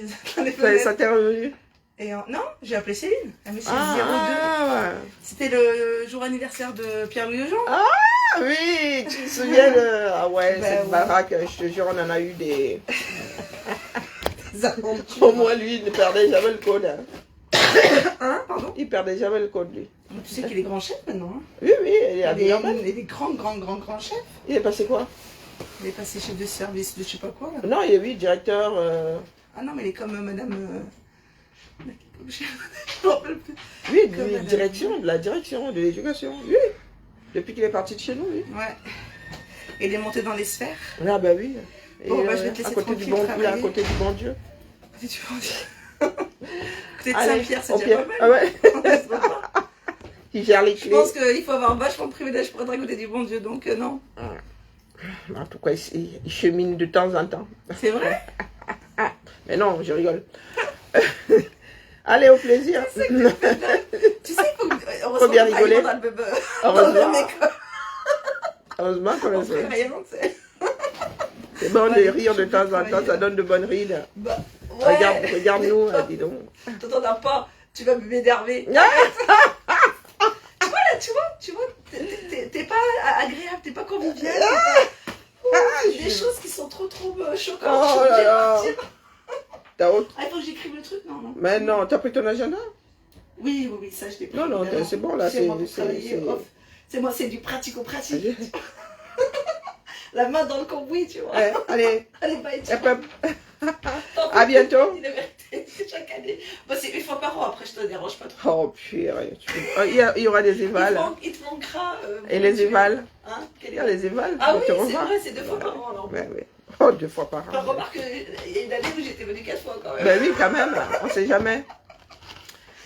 C: fenêtres.
A: Ça t'est revenu?
C: Et non, j'ai appelé Céline. Elle me dit 02.
A: Ouais.
C: C'était le jour anniversaire de Pierre-Louis Lejean.
A: Ah oui, tu te souviens de... Ah ouais,
C: Ben
A: cette
C: ouais.
A: baraque, je te jure, on en a eu des...
C: aventures.
A: Au moins, lui, il ne perdait jamais le code. Hein?
C: Hein, pardon?
A: Il perdait jamais le code, lui.
C: Tu sais qu'il est grand chef maintenant. Hein?
A: Oui, il est à Villarman.
C: Il est grand chef.
A: Il est passé quoi?
C: Il est passé chef de service de je sais pas quoi. Là.
A: Non, il est, oui, directeur...
C: Ah non, mais il est comme madame... Je me rappelle plus.
A: Oui,
C: Comme
A: de la direction de l'éducation. Oui, depuis qu'il est parti de chez nous, oui.
C: Ouais. Il est monté dans les sphères.
A: Ah bah oui. Et,
C: Bon, bah, je vais te laisser
A: à côté du
C: tranquille
A: bon,
C: travailler.
A: à côté du bon Dieu.
C: Qu'est-ce que tu veux dire? Côté de Saint-Pierre, c'est
A: au
C: déjà
A: pire.
C: pas mal.
A: Ah ouais. Il gère les
C: Je
A: clés.
C: pense qu'il faut avoir vachement de privilèges pour être à côté du bon Dieu, donc non.
A: En tout cas, il chemine de temps en temps.
C: C'est vrai?
A: Mais non, je rigole. Allez, au plaisir.
C: Tu sais qu'il
A: Faut bien rigoler. Heureusement. Heureusement qu'on le sait. C'est bon de rire de temps en temps, ça donne de bonnes rides.
C: Bah, ouais.
A: Regarde-nous, dis donc.
C: T'entends pas, tu vas m'énerver. Tu vois, t'es pas agréable, t'es pas convivial. Des choses qui sont trop choquantes.
A: Oh là là.
C: Ah, il faut que j'écrive le truc, non?
A: Mais non, t'as pris ton agenda?
C: Oui, ça je l'ai pris.
A: Non, c'est bon là.
C: C'est moi, c'est du pratico-pratique. La main dans le cambouis, tu vois.
A: Allez,
C: Allez, bye.
A: à bientôt.
C: Il est vérité. c'est chaque année. Bon, c'est 1 fois par an, après je te dérange pas trop.
A: Oh purée, il y aura des évals.
C: Il te manquera.
A: Et les évals
C: hein,
A: Il y a les évals.
C: Ah oui, c'est vrai, c'est 2 fois par an alors.
A: Ben oui. Oh, 2 fois par an.
C: Enfin, remarque, il y a une année où j'étais venue 4 fois quand même.
A: Ben oui, quand même, on sait jamais.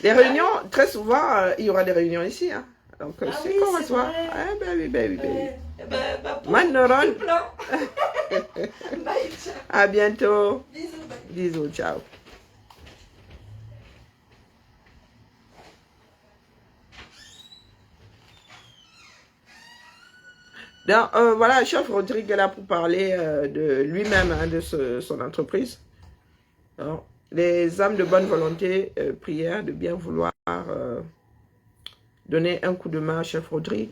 A: Les réunions, très souvent, il y aura des réunions ici. Hein. Donc, c'est qu'on reçoit. Ah, ben oui, ben oui, ben oui.
C: Manneron. Bye, ciao.
A: À bientôt.
C: Bisous, bye.
A: Bisous, ciao. Donc, voilà, chef Rodrigue est là pour parler de lui-même, hein, de son entreprise. Alors, les âmes de bonne volonté, prière de bien vouloir donner un coup de main à chef Rodrigue.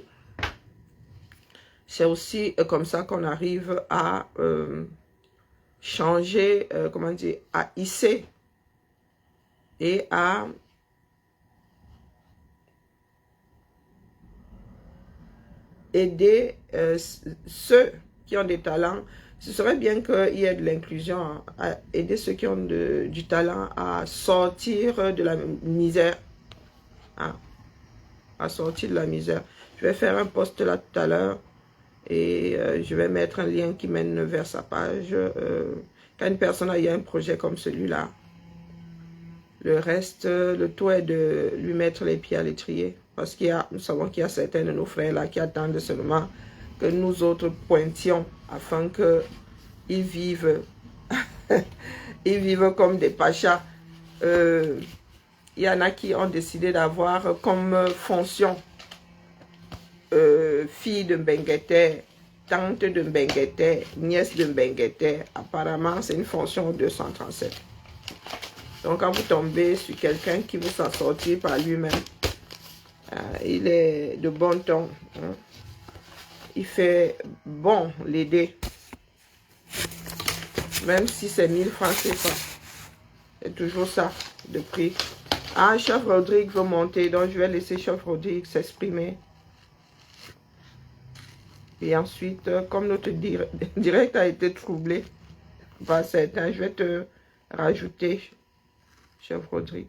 A: C'est aussi comme ça qu'on arrive à changer, comment dire, à hisser et à aider ceux qui ont des talents. Ce serait bien qu'il y ait de l'inclusion, hein, à aider ceux qui ont du talent à sortir de la misère. Hein, à sortir de la misère. Je vais faire un post là tout à l'heure et je vais mettre un lien qui mène vers sa page. Quand une personne a un projet comme celui-là, le reste, le tout est de lui mettre les pieds à l'étrier. Parce nous savons qu'il y a certains de nos frères là qui attendent seulement que nous autres pointions afin qu'ils vivent, ils vivent comme des pachas. Il y en a qui ont décidé d'avoir comme fonction fille de Mbenguete, tante de Mbenguete, nièce de Mbenguete. Apparemment, c'est une fonction 237. Donc, quand vous tombez sur quelqu'un qui veut s'en sortir par lui-même, il est de bon ton. Hein. Il fait bon l'aider. Même si c'est 1000 francs, c'est pas. C'est toujours ça, de prix. Ah, chef Rodrigue veut monter, donc je vais laisser chef Rodrigue s'exprimer. Et ensuite, comme notre direct a été troublé par certains, je vais te rajouter, chef Rodrigue.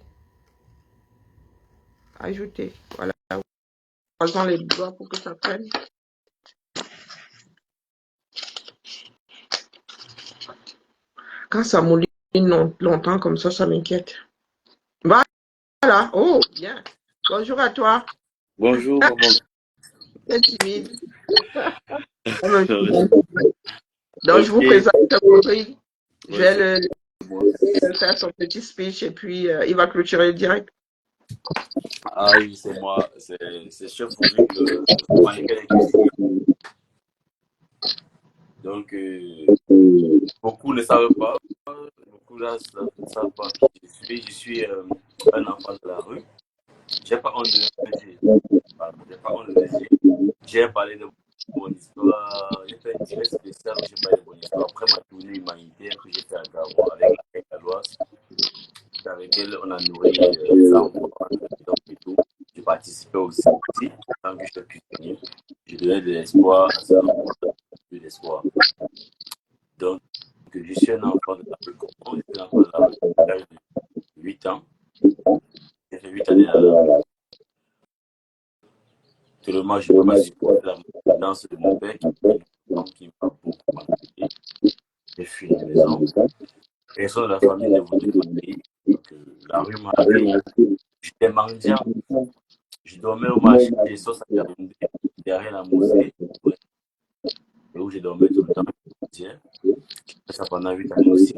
A: Ajouter, voilà. Croisons les doigts pour que ça prenne. Quand ça mouline longtemps comme ça m'inquiète. Voilà, oh, bien. Bonjour à toi.
D: Bonjour, maman.
A: C'est timide. Donc, je vous présente Rodrigue. Je vais le faire son petit speech et puis il va clôturer le direct.
D: Ah oui, c'est moi. C'est chef Rodrigue. Donc, beaucoup ne savent pas. Beaucoup là ne savent pas qui je suis. Je suis un enfant de la rue. J'ai pas honte de le dire. J'ai parlé de mon histoire. J'ai fait une direct spéciale où j'ai parlé de mon histoire. Après ma tournée humanitaire que j'ai fait à Gabon avec la Galoise, avec elle, on a nourri les enfants et tout. J'ai participé aussi en tant que chef cuisinier. J'ai donné de l'espoir à ces enfants, de l'espoir. Donc, je suis un enfant de la rue. Je suis un enfant de la rue à l'âge de 8 ans. J'ai fait 8 années à la rue. Tout le monde, je peux pas supporter la danse de mon père qui m'a beaucoup marqué. J'ai fui la maison. Personne de la famille ne voulait me payer. Donc, la rue m'a payé. J'étais mendiant. Je dormais au marché des sauces à Yaoundé, derrière la mosquée, et où je dormais tout le temps. J'ai fait ça pendant 8 années aussi.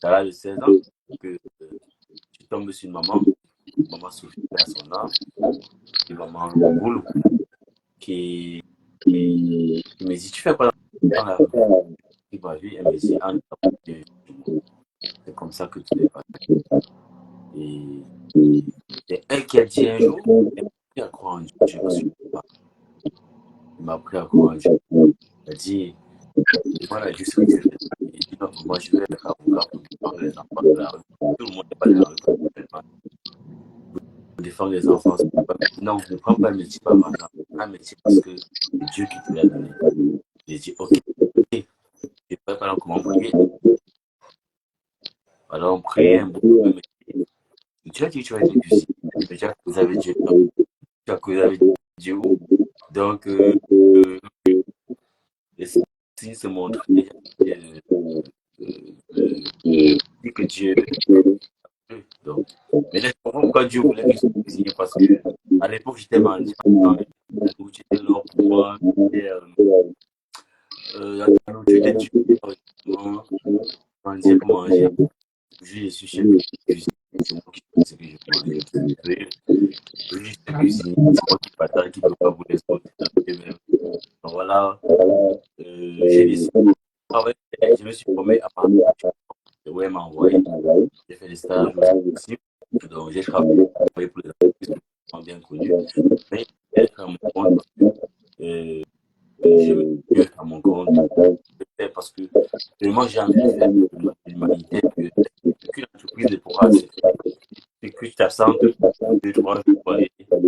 D: À l'âge de 16 ans, que je tombe sur une maman Sophie à son âme, et maman Goulou, qui me dit, tu fais quoi dans la rue? Il m'a vu, elle me dit, c'est comme ça que tu es passé. Et c'est elle qui a dit un jour, elle m'a appris à croire en Dieu. Il m'a appris à croire en Dieu. Elle a dit, voilà, juste ce que tu fais. Il dit, non, moi je vais être avocat pour défendre les enfants de la rue. Tout le monde n'est pas de la rue. Pour défendre les enfants. Non, ne prends pas un métier par l'argent. Un métier parce que c'est Dieu qui te l'a donné. J'ai dit, ok. Je ne sais pas comment prier. Alors on priait un peu, tu as dit que tu vas être lucide. Mais tu as causé avec Dieu. Tu as causé avec Dieu. Donc, les signes se montrent déjà. Dit que Dieu. Donc, mais je comprends pourquoi Dieu voulait que je sois cuisinier parce que à l'époque j'étais mendiant. La nourriture était là pour moi. La nourriture était dure. Mendier pour manger. Je suis chef de cuisine. C'est moi qui fais ce que je mange. Je suis cuisinier. C'est moi qui partage, qui prépare pour les autres. Donc voilà. J'ai décidé de travailler. Je me suis formé à Paris. Ouais, m'a envoyé. J'ai fait des stages aussi. Donc, j'ai travaillé pour les entreprises qui sont bien connues. Mais être à mon compte parce que je me suis à mon compte. Je fais parce que vraiment j'ai envie de faire de l'humanité. Qu'une entreprise ne pourra se faire. C'est que tu t'absentes 2, 3 jours pour aller faire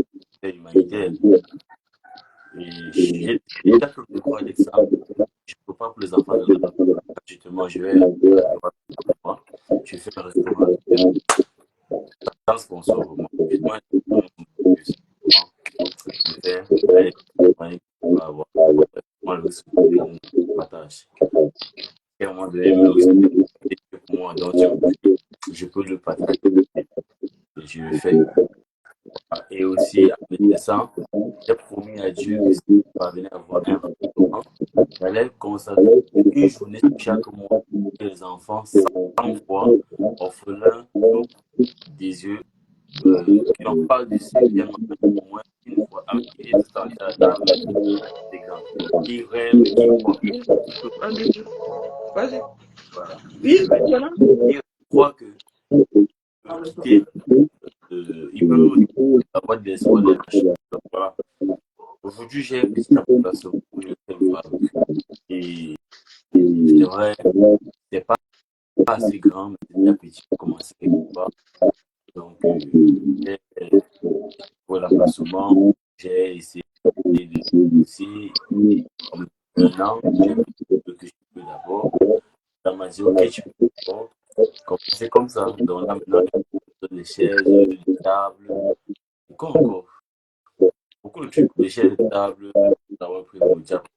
D: l'humanité. Et j'ai déjà fait le devoir d'être ça. Je ne peux pas pour les enfants de là. Justement, je vais je fais un restaurant. Sans sponsor pour moi. Justement, je fais aller pour avoir moi le risque de partage. Et à un moment donné, le risque pour moi, donc je peux le partager. Je le fais. Et aussi, en descend, j'ai promis à Dieu que si je parvenais à avoir un restaurant, j'allais consacrer une journée chaque mois pour les enfants 100 fois orphelins, des yeux, qui n'ont pas de ce bien au moins une fois avec les installés à la table des grands. Qui rêvent, qui croient.
A: Un bisou. Vas-y.
D: Voilà.
A: Oui,
D: Je vais
A: voilà.
D: dire, je crois que quitter, ils peuvent avoir de l'espoir de lâcher. Voilà. Aujourd'hui, j'ai un petit application où je fais le voir. Et c'est vrai, c'est pas assez grand, mais c'est déjà petit pour commencer quelque part. Donc, pour l'emplacement, j'ai essayé de aussi, comme un an, j'ai vu que je peux d'abord. On m'a dit, ok, tu peux d'abord commencer comme ça. Donc là, maintenant, les chaises, les tables, encore. Beaucoup de trucs, les chaises, les tables, d'avoir pris mon diable,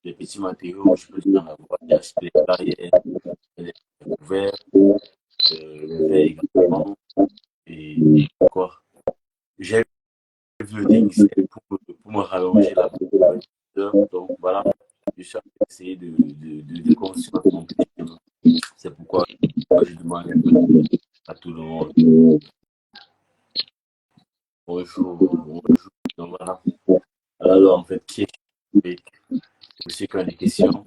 D: les petits matériaux, je peux en avoir, j'ai acheté les tailles, les couverts, le verre également, et quoi. J'ai vu le technicien pour me rallonger la heure, donc voilà, je suis en train d'essayer de construire mon petit chemin. C'est pourquoi je demande un peu à tout le monde. Bonjour, bonjour. Donc voilà. Alors en fait, qui est aussi qui a des questions,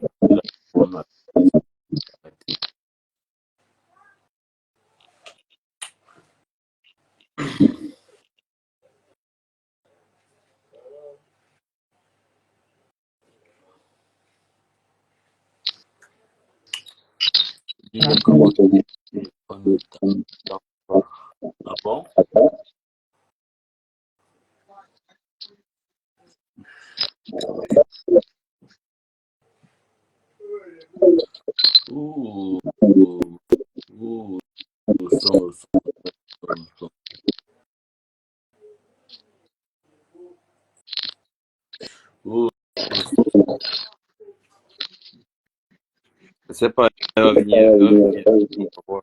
D: comment on ne t'entend pas. Ah bon? Ouh, ouh, ouh, son, son. Ouh, je sais pas, elle va venir,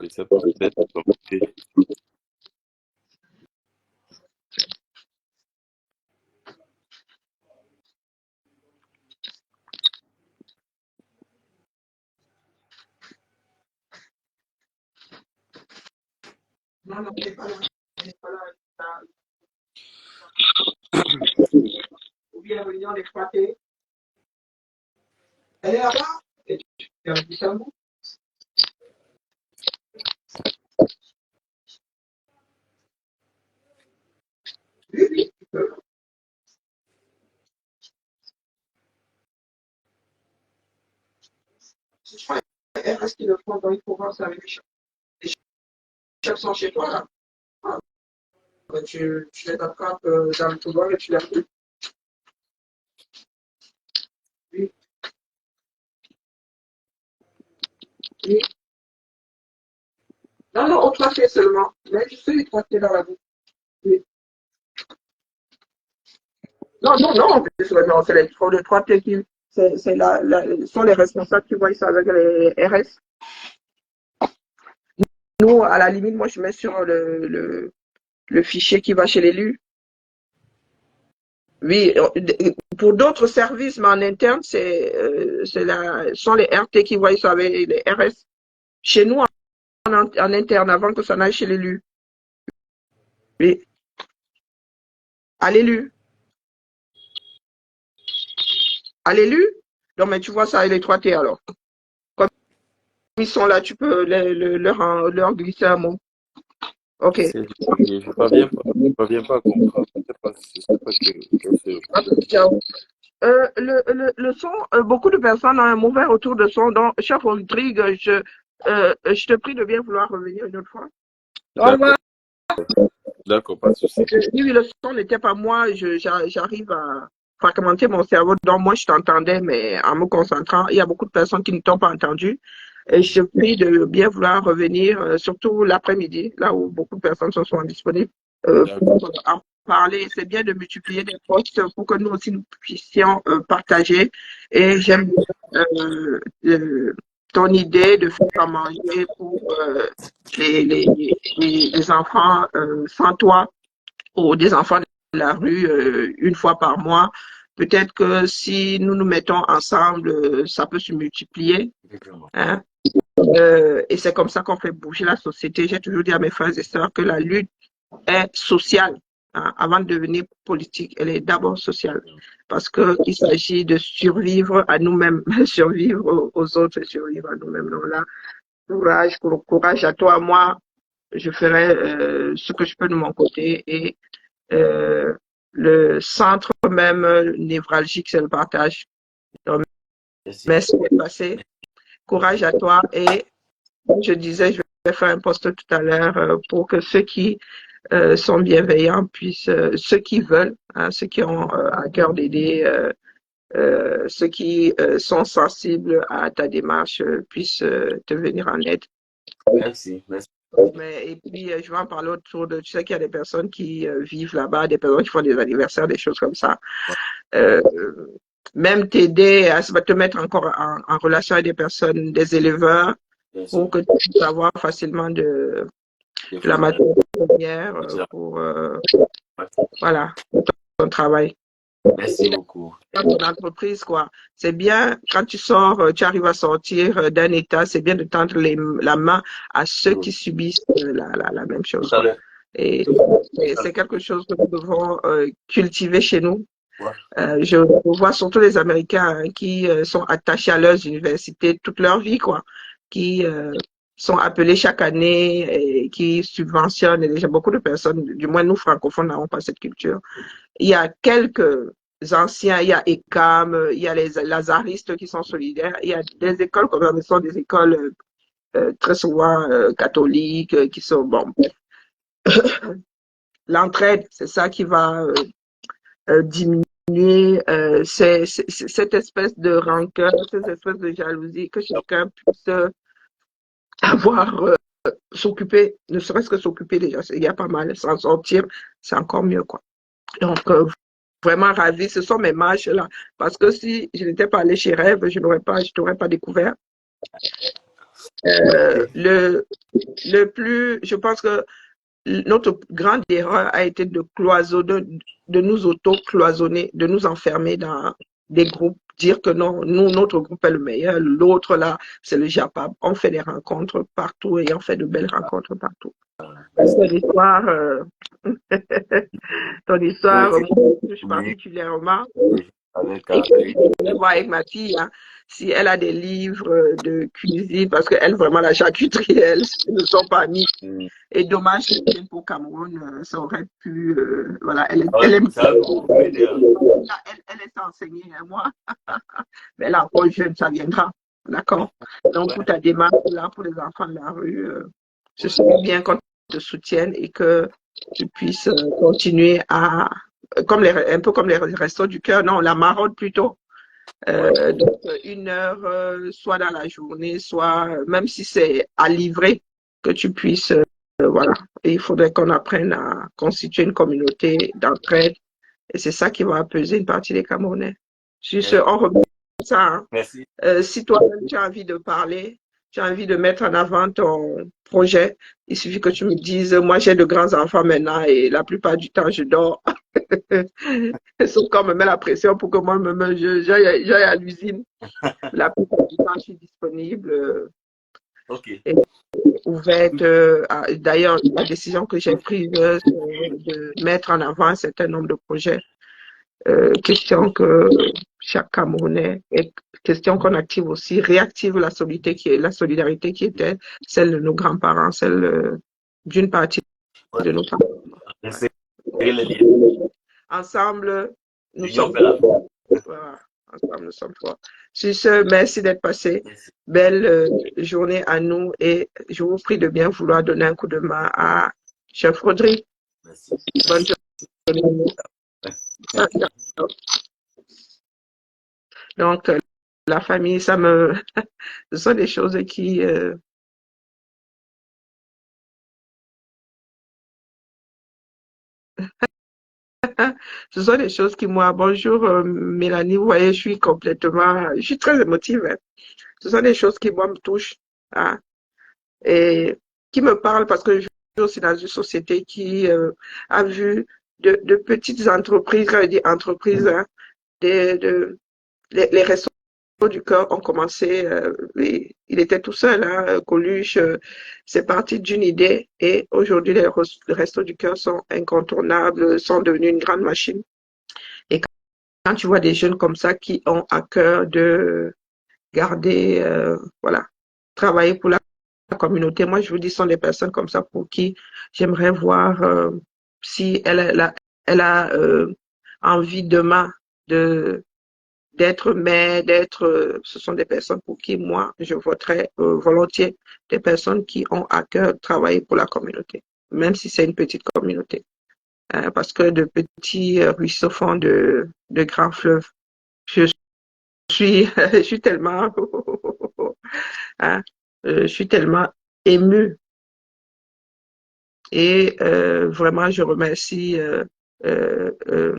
D: je sais pas, peut-être,
A: Non, non, t'es pas là. T'es pas là. Ou bien venir l'exploiter. Elle est là-bas. Et tu fais un petit cerveau. Oui, oui, tu peux. Je crois qu'elle reste qui le font, donc il faut voir ça avec les chefs. Les chefs sont chez toi, là. Ah, ben, tu les attrapes dans le couloir et tu les appelles. Oui, oui. Non, non, au 3T seulement. Mais je sais les 3T dans la bouche. Oui. Non, non, non, non, c'est les 3T qui, sont les responsables qui voient ça avec les RS. Nous, à la limite, moi, je mets sur le fichier qui va chez l'élu. Oui, pour d'autres services, mais en interne, sont les RT qui voient ça avec les RS. Chez nous, en interne, avant que ça n'aille chez l'élu. Oui, à l'élu. À l'élu? Non, mais tu vois ça avec les 3T alors. Comme ils sont là, tu peux leur glisser un mot. Ok.
D: C'est difficile. Je parviens pas à comprendre. Je sais pas si c'est pas que
A: Ciao. Le son, beaucoup de personnes ont un mauvais retour de son. Donc, chef Rodrigue, je te prie de bien vouloir revenir une autre fois. Au revoir.
D: D'accord, pas de souci.
A: Oui, le son n'était pas moi. J'arrive à fragmenter mon cerveau. Donc, moi, je t'entendais, mais en me concentrant, il y a beaucoup de personnes qui ne t'ont pas entendu. Et je te prie de bien vouloir revenir, surtout l'après-midi, là où beaucoup de personnes se sont disponibles, pour en parler. C'est bien de multiplier des postes pour que nous aussi nous puissions partager. Et j'aime ton idée de faire à manger pour les enfants sans toit ou des enfants de la rue une fois par mois. Peut-être que si nous nous mettons ensemble, ça peut se multiplier. Hein? Et c'est comme ça qu'on fait bouger la société. J'ai toujours dit à mes frères et sœurs que la lutte est sociale. Hein? Avant de devenir politique, elle est d'abord sociale. Parce qu'il s'agit de survivre à nous-mêmes, survivre aux autres et survivre à nous-mêmes. Donc là, courage à toi. Moi, je ferai ce que je peux de mon côté. Et le centre même névralgique, c'est le partage. Donc, merci d'être passé. Courage à toi. Et je disais, je vais faire un post tout à l'heure pour que ceux qui sont bienveillants puissent, ceux qui veulent, hein, ceux qui ont à cœur d'aider, ceux qui sont sensibles à ta démarche puissent te venir en aide.
D: Merci.
A: Et puis, je vais en parler autour de, tu sais qu'il y a des personnes qui vivent là-bas, des personnes qui font des anniversaires, des choses comme ça. Même t'aider à te mettre encore en relation avec des personnes, des éleveurs, pour que tu puisses avoir facilement de la matière première pour voilà, ton travail.
D: Merci beaucoup.
A: Ton entreprise, quoi. C'est bien, quand tu sors, tu arrives à sortir d'un état, c'est bien de tendre la main à ceux qui subissent la même chose. Et c'est quelque chose que nous devons cultiver chez nous. Je vois surtout les Américains hein, qui sont attachés à leurs universités toute leur vie, quoi, qui sont appelés chaque année et qui subventionnent. Et beaucoup de personnes, du moins nous francophones, n'avons pas cette culture. Il y a quelques anciens, il y a ECAM, il y a les lazaristes qui sont solidaires, il y a des écoles comme ça, mais ce sont des écoles très souvent catholiques qui sont, bon, l'entraide, c'est ça qui va diminuer cette espèce de rancœur, cette espèce de jalousie, que chacun puisse avoir, s'occuper, ne serait-ce que s'occuper déjà, il y a pas mal, s'en sortir, c'est encore mieux, quoi. Donc, vraiment ravi, ce sont mes marches là, parce que si je n'étais pas allée chez Rêve, je t'aurais pas découvert. Je pense que notre grande erreur a été de nous auto-cloisonner, de nous enfermer dans des groupes, dire que non, notre groupe est le meilleur, l'autre là, c'est le JAPAB. On fait des rencontres partout et on fait de belles rencontres partout. Ton histoire, moi, je touche particulièrement. Avec ma fille, hein, si elle a des livres de cuisine, parce qu'elle, vraiment, la charcuterie, elles ne sont pas mis. Et dommage que pour Cameroun, ça aurait pu, voilà, elle est enseignée, hein, moi. Mais là, encore jeune, ça viendra. D'accord? Donc, pour ta démarche, là, pour les enfants de la rue, je serais bien qu'on te soutienne et que tu puisses continuer à, un peu comme les restos du cœur, non, la maraude plutôt. Donc, 1 heure, soit dans la journée, soit, même si c'est à livrer, que tu puisses, voilà. Et il faudrait qu'on apprenne à constituer une communauté d'entraide. Et c'est ça qui va apaiser une partie des Camerounais. Sur ce, on remet ça. Hein.
D: Merci.
A: Si toi-même tu as envie de parler, tu as envie de mettre en avant ton projet, il suffit que tu me dises, moi j'ai de grands enfants maintenant et la plupart du temps je dors. Sauf qu'on me met la pression pour que moi j'aille à l'usine. La plupart du temps je suis disponible.
D: Ok.
A: Et ouverte. D'ailleurs, la décision que j'ai prise, c'est de mettre en avant un certain nombre de projets. Question que chaque Camerounais, et question qu'on active aussi, réactive la solidarité qui était celle de nos grands-parents, celle d'une partie de nos parents.
D: J'essaie de les liens.
A: Ensemble, nous
D: L'union
A: sommes
D: fait la force.
A: voilà, ensemble, nous sommes forts. Sur ce, merci d'être passé.
D: Merci.
A: Belle journée à nous et je vous prie de bien vouloir donner un coup de main à Chef Rodrigue.
D: Merci.
A: Bonne journée. Donc, la famille, ce sont des choses qui, ce sont des choses qui, moi, bonjour Mélanie, vous voyez, je suis très émotive. Hein. Ce sont des choses qui, moi, me touchent. Hein, et qui me parlent parce que je suis aussi dans une société qui a vu de petites entreprises, quand je dis entreprises, hein, les restos du cœur ont commencé, il était tout seul, hein, Coluche, c'est parti d'une idée et aujourd'hui les restos du cœur sont incontournables, sont devenus une grande machine. Et quand tu vois des jeunes comme ça qui ont à cœur de garder, voilà, travailler pour la communauté, moi je vous dis, ce sont des personnes comme ça pour qui j'aimerais voir si elle a envie demain de d'être mère, ce sont des personnes pour qui moi, je voterais volontiers, des personnes qui ont à cœur de travailler pour la communauté, même si c'est une petite communauté. Hein, parce que de petits ruisseaux font de grands fleuves. Je je suis tellement, hein, je suis tellement émue et vraiment, je remercie euh,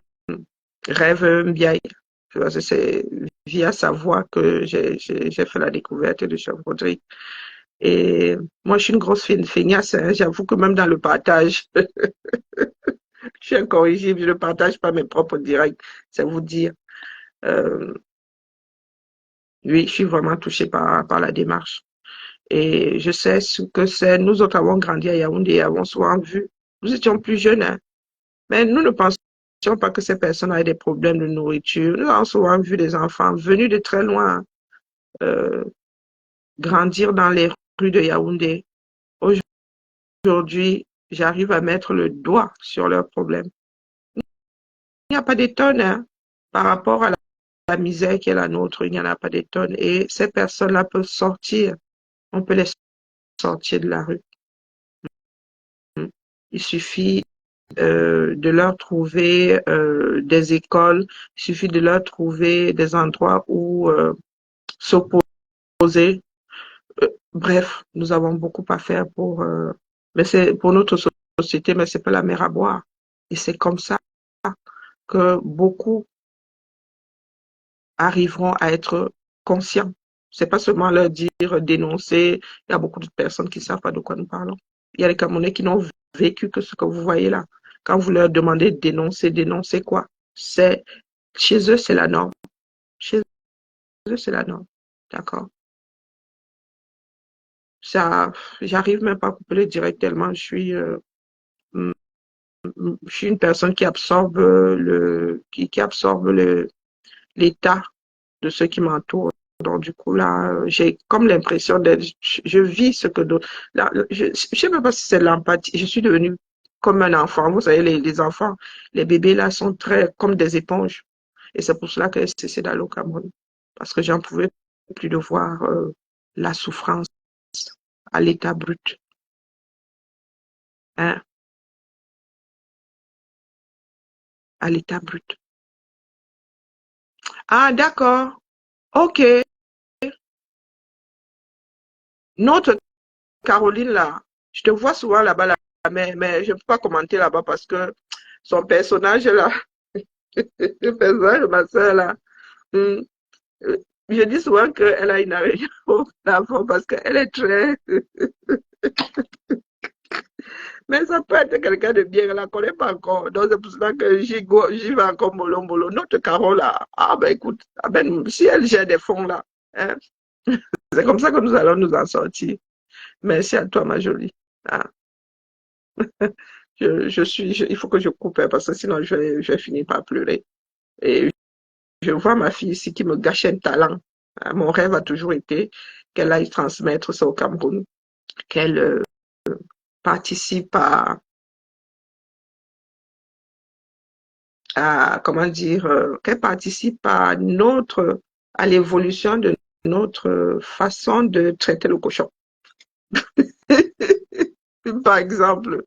A: Rêve Mbiaye. C'est via sa voix que j'ai fait la découverte de Chef Rodrigue. Et moi, je suis une grosse feignasse. Hein. J'avoue que même dans le partage, je suis incorrigible. Je ne partage pas mes propres directs. C'est vous dire. Euh, oui, je suis vraiment touchée par la démarche. Et je sais ce que c'est. Nous autres avons grandi à Yaoundé, avons souvent vu. Nous étions plus jeunes, hein. Mais nous ne pensions pas que ces personnes avaient des problèmes de nourriture. Nous avons souvent vu des enfants venus de très loin euh, grandir dans les rues de Yaoundé. Aujourd'hui, j'arrive à mettre le doigt sur leurs problèmes. Il n'y a pas des tonnes, hein, par rapport à la misère qui est la nôtre, il n'y en a pas des tonnes. Et ces personnes-là peuvent sortir, on peut les sortir de la rue. Il suffit de leur trouver des écoles, il suffit de leur trouver des endroits où s'opposer. Bref, nous avons beaucoup à faire mais c'est pour notre société, mais c'est pas la mer à boire. Et c'est comme ça que beaucoup arriveront à être conscients. C'est pas seulement leur dire dénoncer. Il y a beaucoup de personnes qui savent pas de quoi nous parlons. Il y a les Camerounais qui n'ont vécu que ce que vous voyez là. Quand vous leur demandez de dénoncer, dénoncer quoi? Chez eux, c'est la norme. Chez eux, c'est la norme. D'accord? Ça, j'arrive même pas à couper le direct tellement je suis une personne qui absorbe qui absorbe l'état de ceux qui m'entourent. Donc, du coup, là, j'ai comme l'impression je vis ce que d'autres, là, je sais même pas si c'est l'empathie. Je suis devenue comme un enfant. Vous savez, les enfants, les bébés, là, sont très comme des éponges. Et c'est pour cela que j'ai cessé d'aller au Cameroun. Parce que j'en pouvais plus de voir la souffrance à l'état brut. Hein, à l'état brut. Ah, d'accord. OK. Notre Caroline, là, Je te vois souvent là-bas, là, mais je ne peux pas commenter là-bas parce que son personnage là, le personnage de ma soeur là, hum, euh, je dis souvent qu'elle a une arrière d'enfant parce qu'elle est très... Mais ça peut être quelqu'un de bien, elle ne la connaît pas encore. Donc c'est pour cela que j'y vais encore mollo mollo. Notre Carole là, ah ben écoute, ah ben, si elle gère des fonds là, hein, c'est comme ça que nous allons nous en sortir. Merci à toi, ma jolie. Ah, il faut que je coupe hein, parce que sinon je vais finir par pleurer. Et je vois ma fille ici qui me gâche un talent. Ah, mon rêve a toujours été qu'elle aille transmettre ça au Cameroun, qu'elle participe comment dire, qu'elle participe à l'évolution de notre façon de traiter le cochon. Par exemple.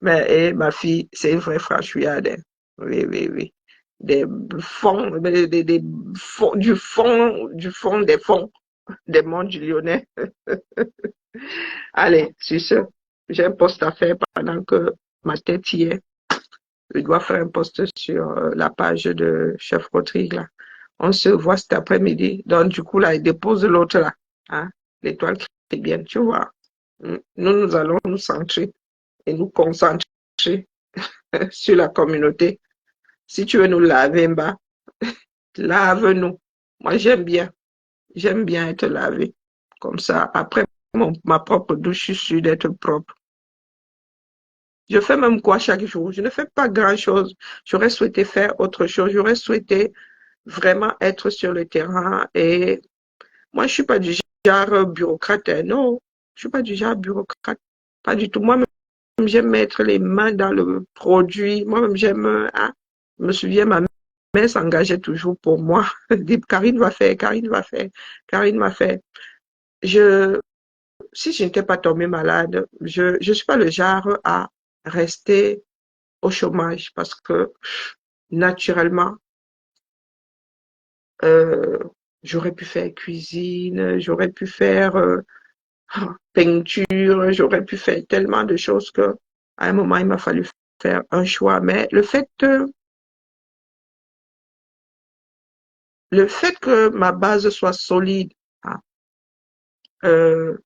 A: Mais ma fille, c'est une vraie franchouillarde. Hein. Oui, oui, oui. Des fonds, des fonds, du fond des fonds, des monts du Lyonnais. Allez, sur ce, j'ai un poste à faire pendant que ma tête y est. Je dois faire un post sur la page de Chef Rodrigue, là. On se voit cet après-midi. Donc, du coup, là, il dépose l'autre, là. Hein? L'étoile qui est bien, tu vois. Nous allons nous centrer et nous concentrer sur la communauté. Si tu veux nous laver, bah, lave-nous. Moi, j'aime bien être lavé. Comme ça, après ma propre douche, je suis sûre d'être propre. Je fais même quoi chaque jour? Je ne fais pas grand-chose. J'aurais souhaité faire autre chose. J'aurais souhaité vraiment être sur le terrain. Et moi, je suis pas du genre bureaucrate. Hein. Non, je suis pas du genre bureaucrate. Pas du tout. Moi-même, j'aime mettre les mains dans le produit. Moi-même, j'aime... Hein, je me souviens, ma mère s'engageait toujours pour moi. Dit, Karine va faire, Karine va faire, Karine va faire. Si je n'étais pas tombée malade, je ne suis pas le genre à rester au chômage parce que naturellement, euh, j'aurais pu faire cuisine, j'aurais pu faire peinture, j'aurais pu faire tellement de choses que à un moment, il m'a fallu faire un choix. Mais le fait que ma base soit solide hein, euh,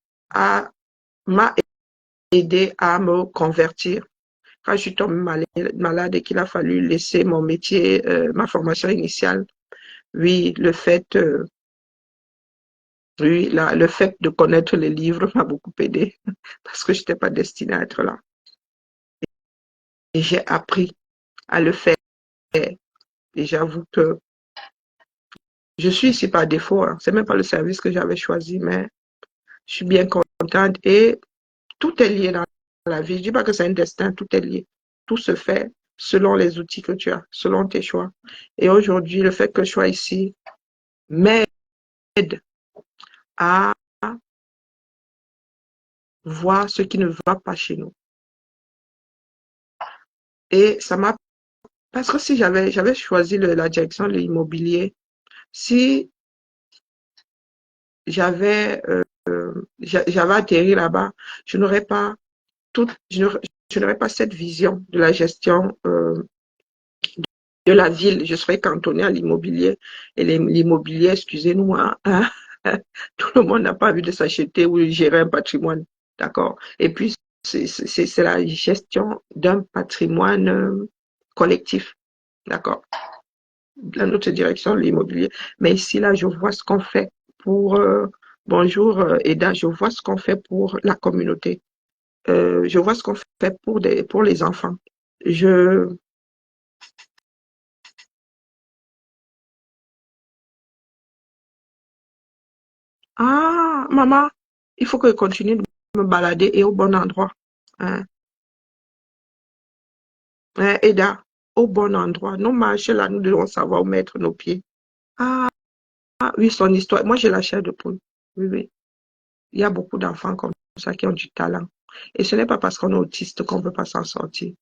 A: m'a aidé à me convertir. Quand je suis tombée malade et qu'il a fallu laisser mon métier, ma formation initiale, oui, le fait de connaître les livres m'a beaucoup aidé parce que je n'étais pas destinée à être là. Et j'ai appris à le faire. Et j'avoue que je suis ici par défaut. Hein. Ce n'est même pas le service que j'avais choisi, mais je suis bien contente. Et tout est lié dans la vie. Je ne dis pas que c'est un destin, tout est lié. Tout se fait selon les outils que tu as, selon tes choix. Et aujourd'hui, le fait que je sois ici m'aide à voir ce qui ne va pas chez nous. Et ça m'a... Parce que si j'avais choisi la direction de l'immobilier, si j'avais atterri là-bas, je n'aurais pas je n'aurais pas cette vision de la gestion de la ville. Je serais cantonnée à l'immobilier. Et l'immobilier, excusez-nous, hein, tout le monde n'a pas envie de s'acheter ou de gérer un patrimoine. D'accord? Et puis, c'est la gestion d'un patrimoine collectif. D'accord? Dans notre direction, l'immobilier. Mais ici, là, je vois ce qu'on fait pour... bonjour, Eda, je vois ce qu'on fait pour la communauté. Je vois ce qu'on fait pour les enfants. Ah, maman, il faut que je continue de me balader et au bon endroit. Hein, hein, Eda, au bon endroit. Nos marchés là, nous devons savoir où mettre nos pieds. Ah, oui, son histoire. Moi, j'ai la chair de poule. Oui, oui. Il y a beaucoup d'enfants comme ça qui ont du talent. Et ce n'est pas parce qu'on est autiste qu'on ne peut pas s'en sortir.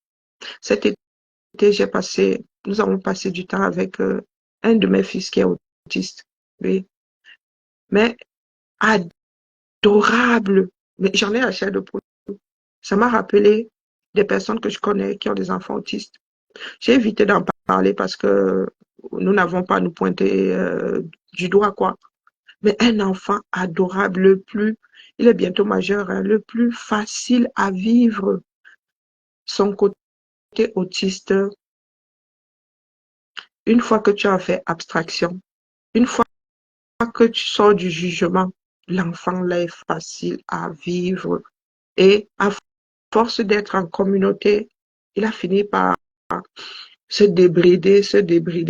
A: Cet été, nous avons passé du temps avec un de mes fils qui est autiste. Oui. Mais adorable. Mais j'en ai la chair de poule. Ça m'a rappelé des personnes que je connais qui ont des enfants autistes. J'ai évité d'en parler parce que nous n'avons pas à nous pointer du doigt, quoi. Mais un enfant adorable, il est bientôt majeur, hein, le plus facile à vivre. Son côté autiste, une fois que tu en fais abstraction, une fois que tu sors du jugement, l'enfant là est facile à vivre. Et à force d'être en communauté, il a fini par se débrider.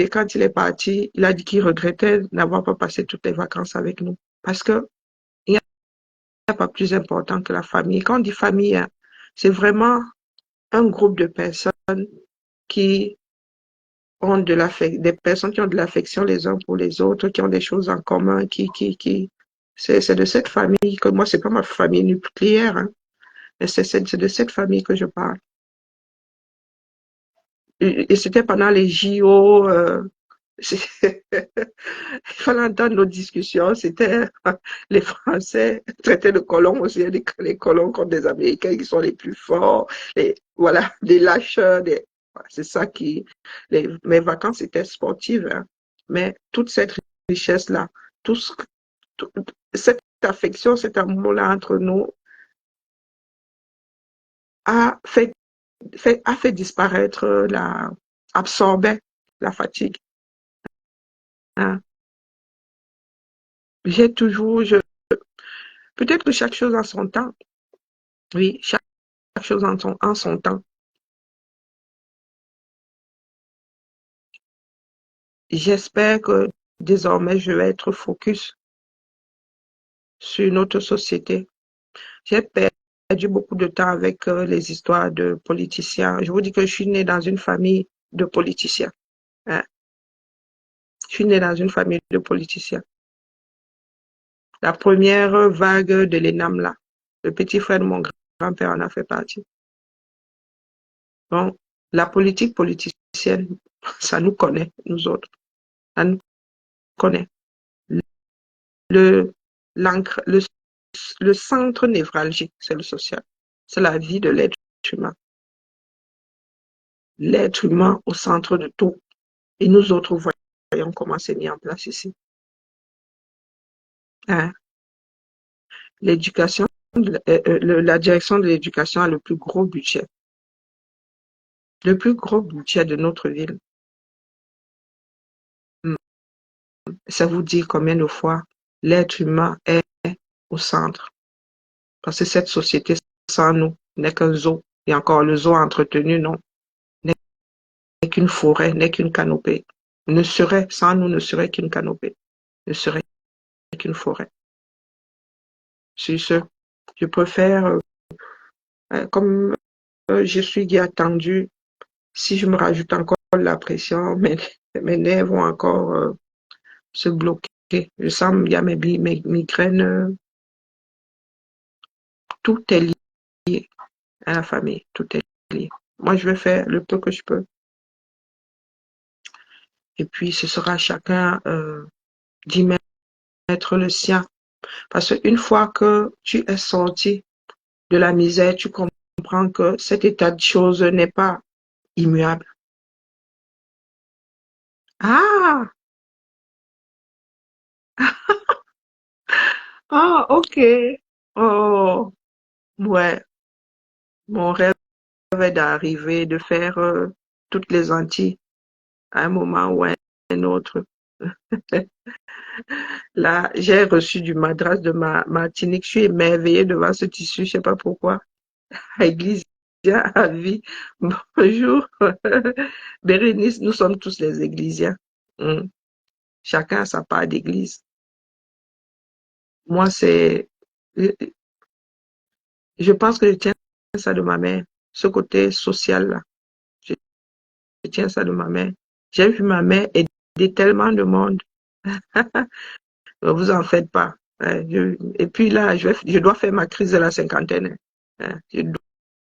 A: Quand il est parti, il a dit qu'il regrettait n'avoir pas passé toutes les vacances avec nous. Parce que il n'y a pas plus important que la famille. Quand on dit famille, hein, c'est vraiment un groupe de personnes qui ont des personnes qui ont de l'affection les uns pour les autres, qui ont des choses en commun, c'est de cette famille que moi, c'est pas ma famille nucléaire, hein, mais c'est de cette famille que je parle. Et c'était pendant les JO, il fallait entendre nos discussions, c'était les Français traitaient de colons aussi, les colons contre des Américains qui sont les plus forts, voilà, des lâcheurs, c'est ça mes vacances étaient sportives, hein, mais toute cette richesse-là, cette affection, cet amour-là entre nous a fait disparaître absorbait la fatigue. Hein. Peut-être que chaque chose en son temps. Oui, chaque chose en son temps. J'espère que désormais, je vais être focus sur notre société. J'ai perdu beaucoup de temps avec les histoires de politiciens. Je vous dis que je suis née dans une famille de politiciens. Hein. Je suis née dans une famille de politiciens. La première vague de l'ENAM, là, le petit frère de mon grand-père en a fait partie. Donc, la politique politicienne, ça nous connaît, nous autres. Ça nous connaît. Le centre névralgique, c'est le social. C'est la vie de l'être humain. L'être humain au centre de tout. Et nous autres, voyons comment c'est mis en place ici. Hein? L'éducation, la direction de l'éducation a le plus gros budget. Le plus gros budget de notre ville. Ça vous dit combien de fois l'être humain est au centre. Parce que cette société sans nous n'est qu'un zoo. Et encore le zoo entretenu, non. N'est qu'une forêt, n'est qu'une canopée. Sans nous, ne serait qu'une canopée. Ne serait qu'une forêt. Sur ce, je préfère, comme je suis attendu, si je me rajoute encore la pression, mes nerfs vont encore se bloquer. Je sens, il y a mes migraines, tout est lié à la famille, tout est lié. Moi, je vais faire le peu que je peux. Et puis, ce sera à chacun d'y mettre le sien. Parce qu'une fois que tu es sorti de la misère, tu comprends que cet état de choses n'est pas immuable. Ah! Ah, ok. Oh, ouais. Mon rêve est d'arriver, de faire toutes les Antilles à un moment ou à un autre. Là, j'ai reçu du madras de Martinique. Je suis émerveillée devant ce tissu, je sais pas pourquoi. Église à vie. Bonjour. Bérénice, nous sommes tous les églisiens. Chacun a sa part d'église. Moi, je pense que je tiens ça de ma mère, ce côté social-là. Je tiens ça de ma mère. J'ai vu ma mère aider tellement de monde. Ne vous en faites pas. Et puis là, je dois faire ma crise de la cinquantaine. Je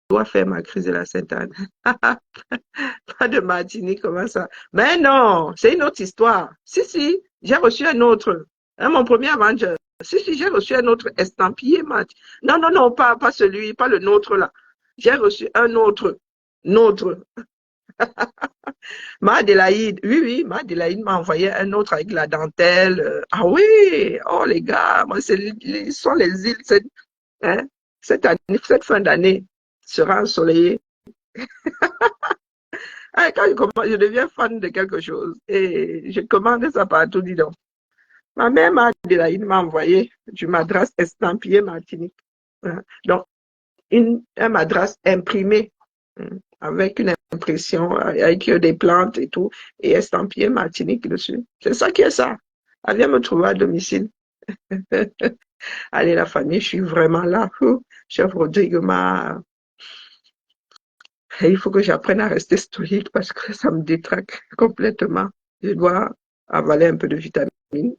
A: dois faire ma crise de la cinquantaine. Pas de Martinique, comment ça? Mais non, c'est une autre histoire. Si, j'ai reçu un autre. Mon premier Avenger. Si, j'ai reçu un autre estampillé. Non, pas celui, pas le nôtre là. J'ai reçu un autre. Ma Adélaïde, oui, ma Adélaïde m'a envoyé un autre avec la dentelle. Ah oui, oh les gars, moi, ce sont les îles. Hein, cette fin d'année sera ensoleillée. Ah, quand je deviens fan de quelque chose et je commande ça partout, dis donc. Ma mère Adélaïde m'a envoyé du madras estampillé Martinique. Donc, un madras imprimé avec une impression, avec des plantes et tout, et estampillé Martinique dessus. C'est ça qui est ça. Elle vient me trouver à domicile. Allez, la famille, je suis vraiment là. Chef Rodrigue il faut que j'apprenne à rester stoïque parce que ça me détraque complètement. Je dois avaler un peu de vitamine.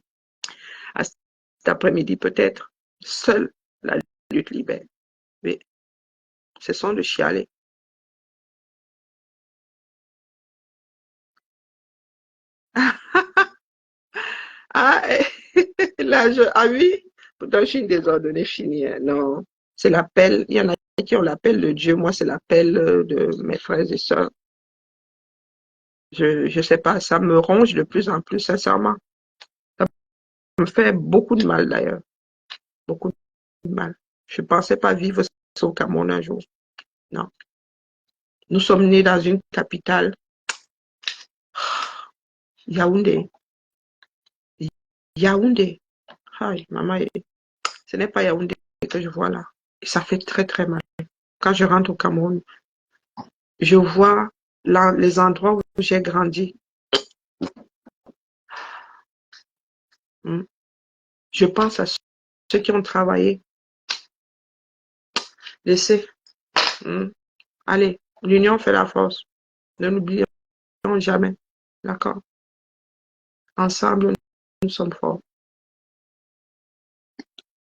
A: À cet après-midi, peut-être, seule la lutte libère. Mais cessons de chialer. Ah oui, pourtant je suis une désordonnée finie. Non, c'est l'appel. Il y en a qui ont l'appel de Dieu. Moi, c'est l'appel de mes frères et sœurs. Je sais pas, ça me ronge de plus en plus, sincèrement. Ça me fait beaucoup de mal d'ailleurs. Beaucoup de mal. Je ne pensais pas vivre ça au Cameroun un jour. Non. Nous sommes nés dans une capitale, Yaoundé. Yaoundé. Aïe, maman, ce n'est pas Yaoundé que je vois là. Et ça fait très, très mal. Quand je rentre au Cameroun, je vois là, les endroits où j'ai grandi. Je pense à ceux qui ont travaillé. Laissez. Allez, l'union fait la force. Ne l'oublions jamais. D'accord? Ensemble, nous sommes forts.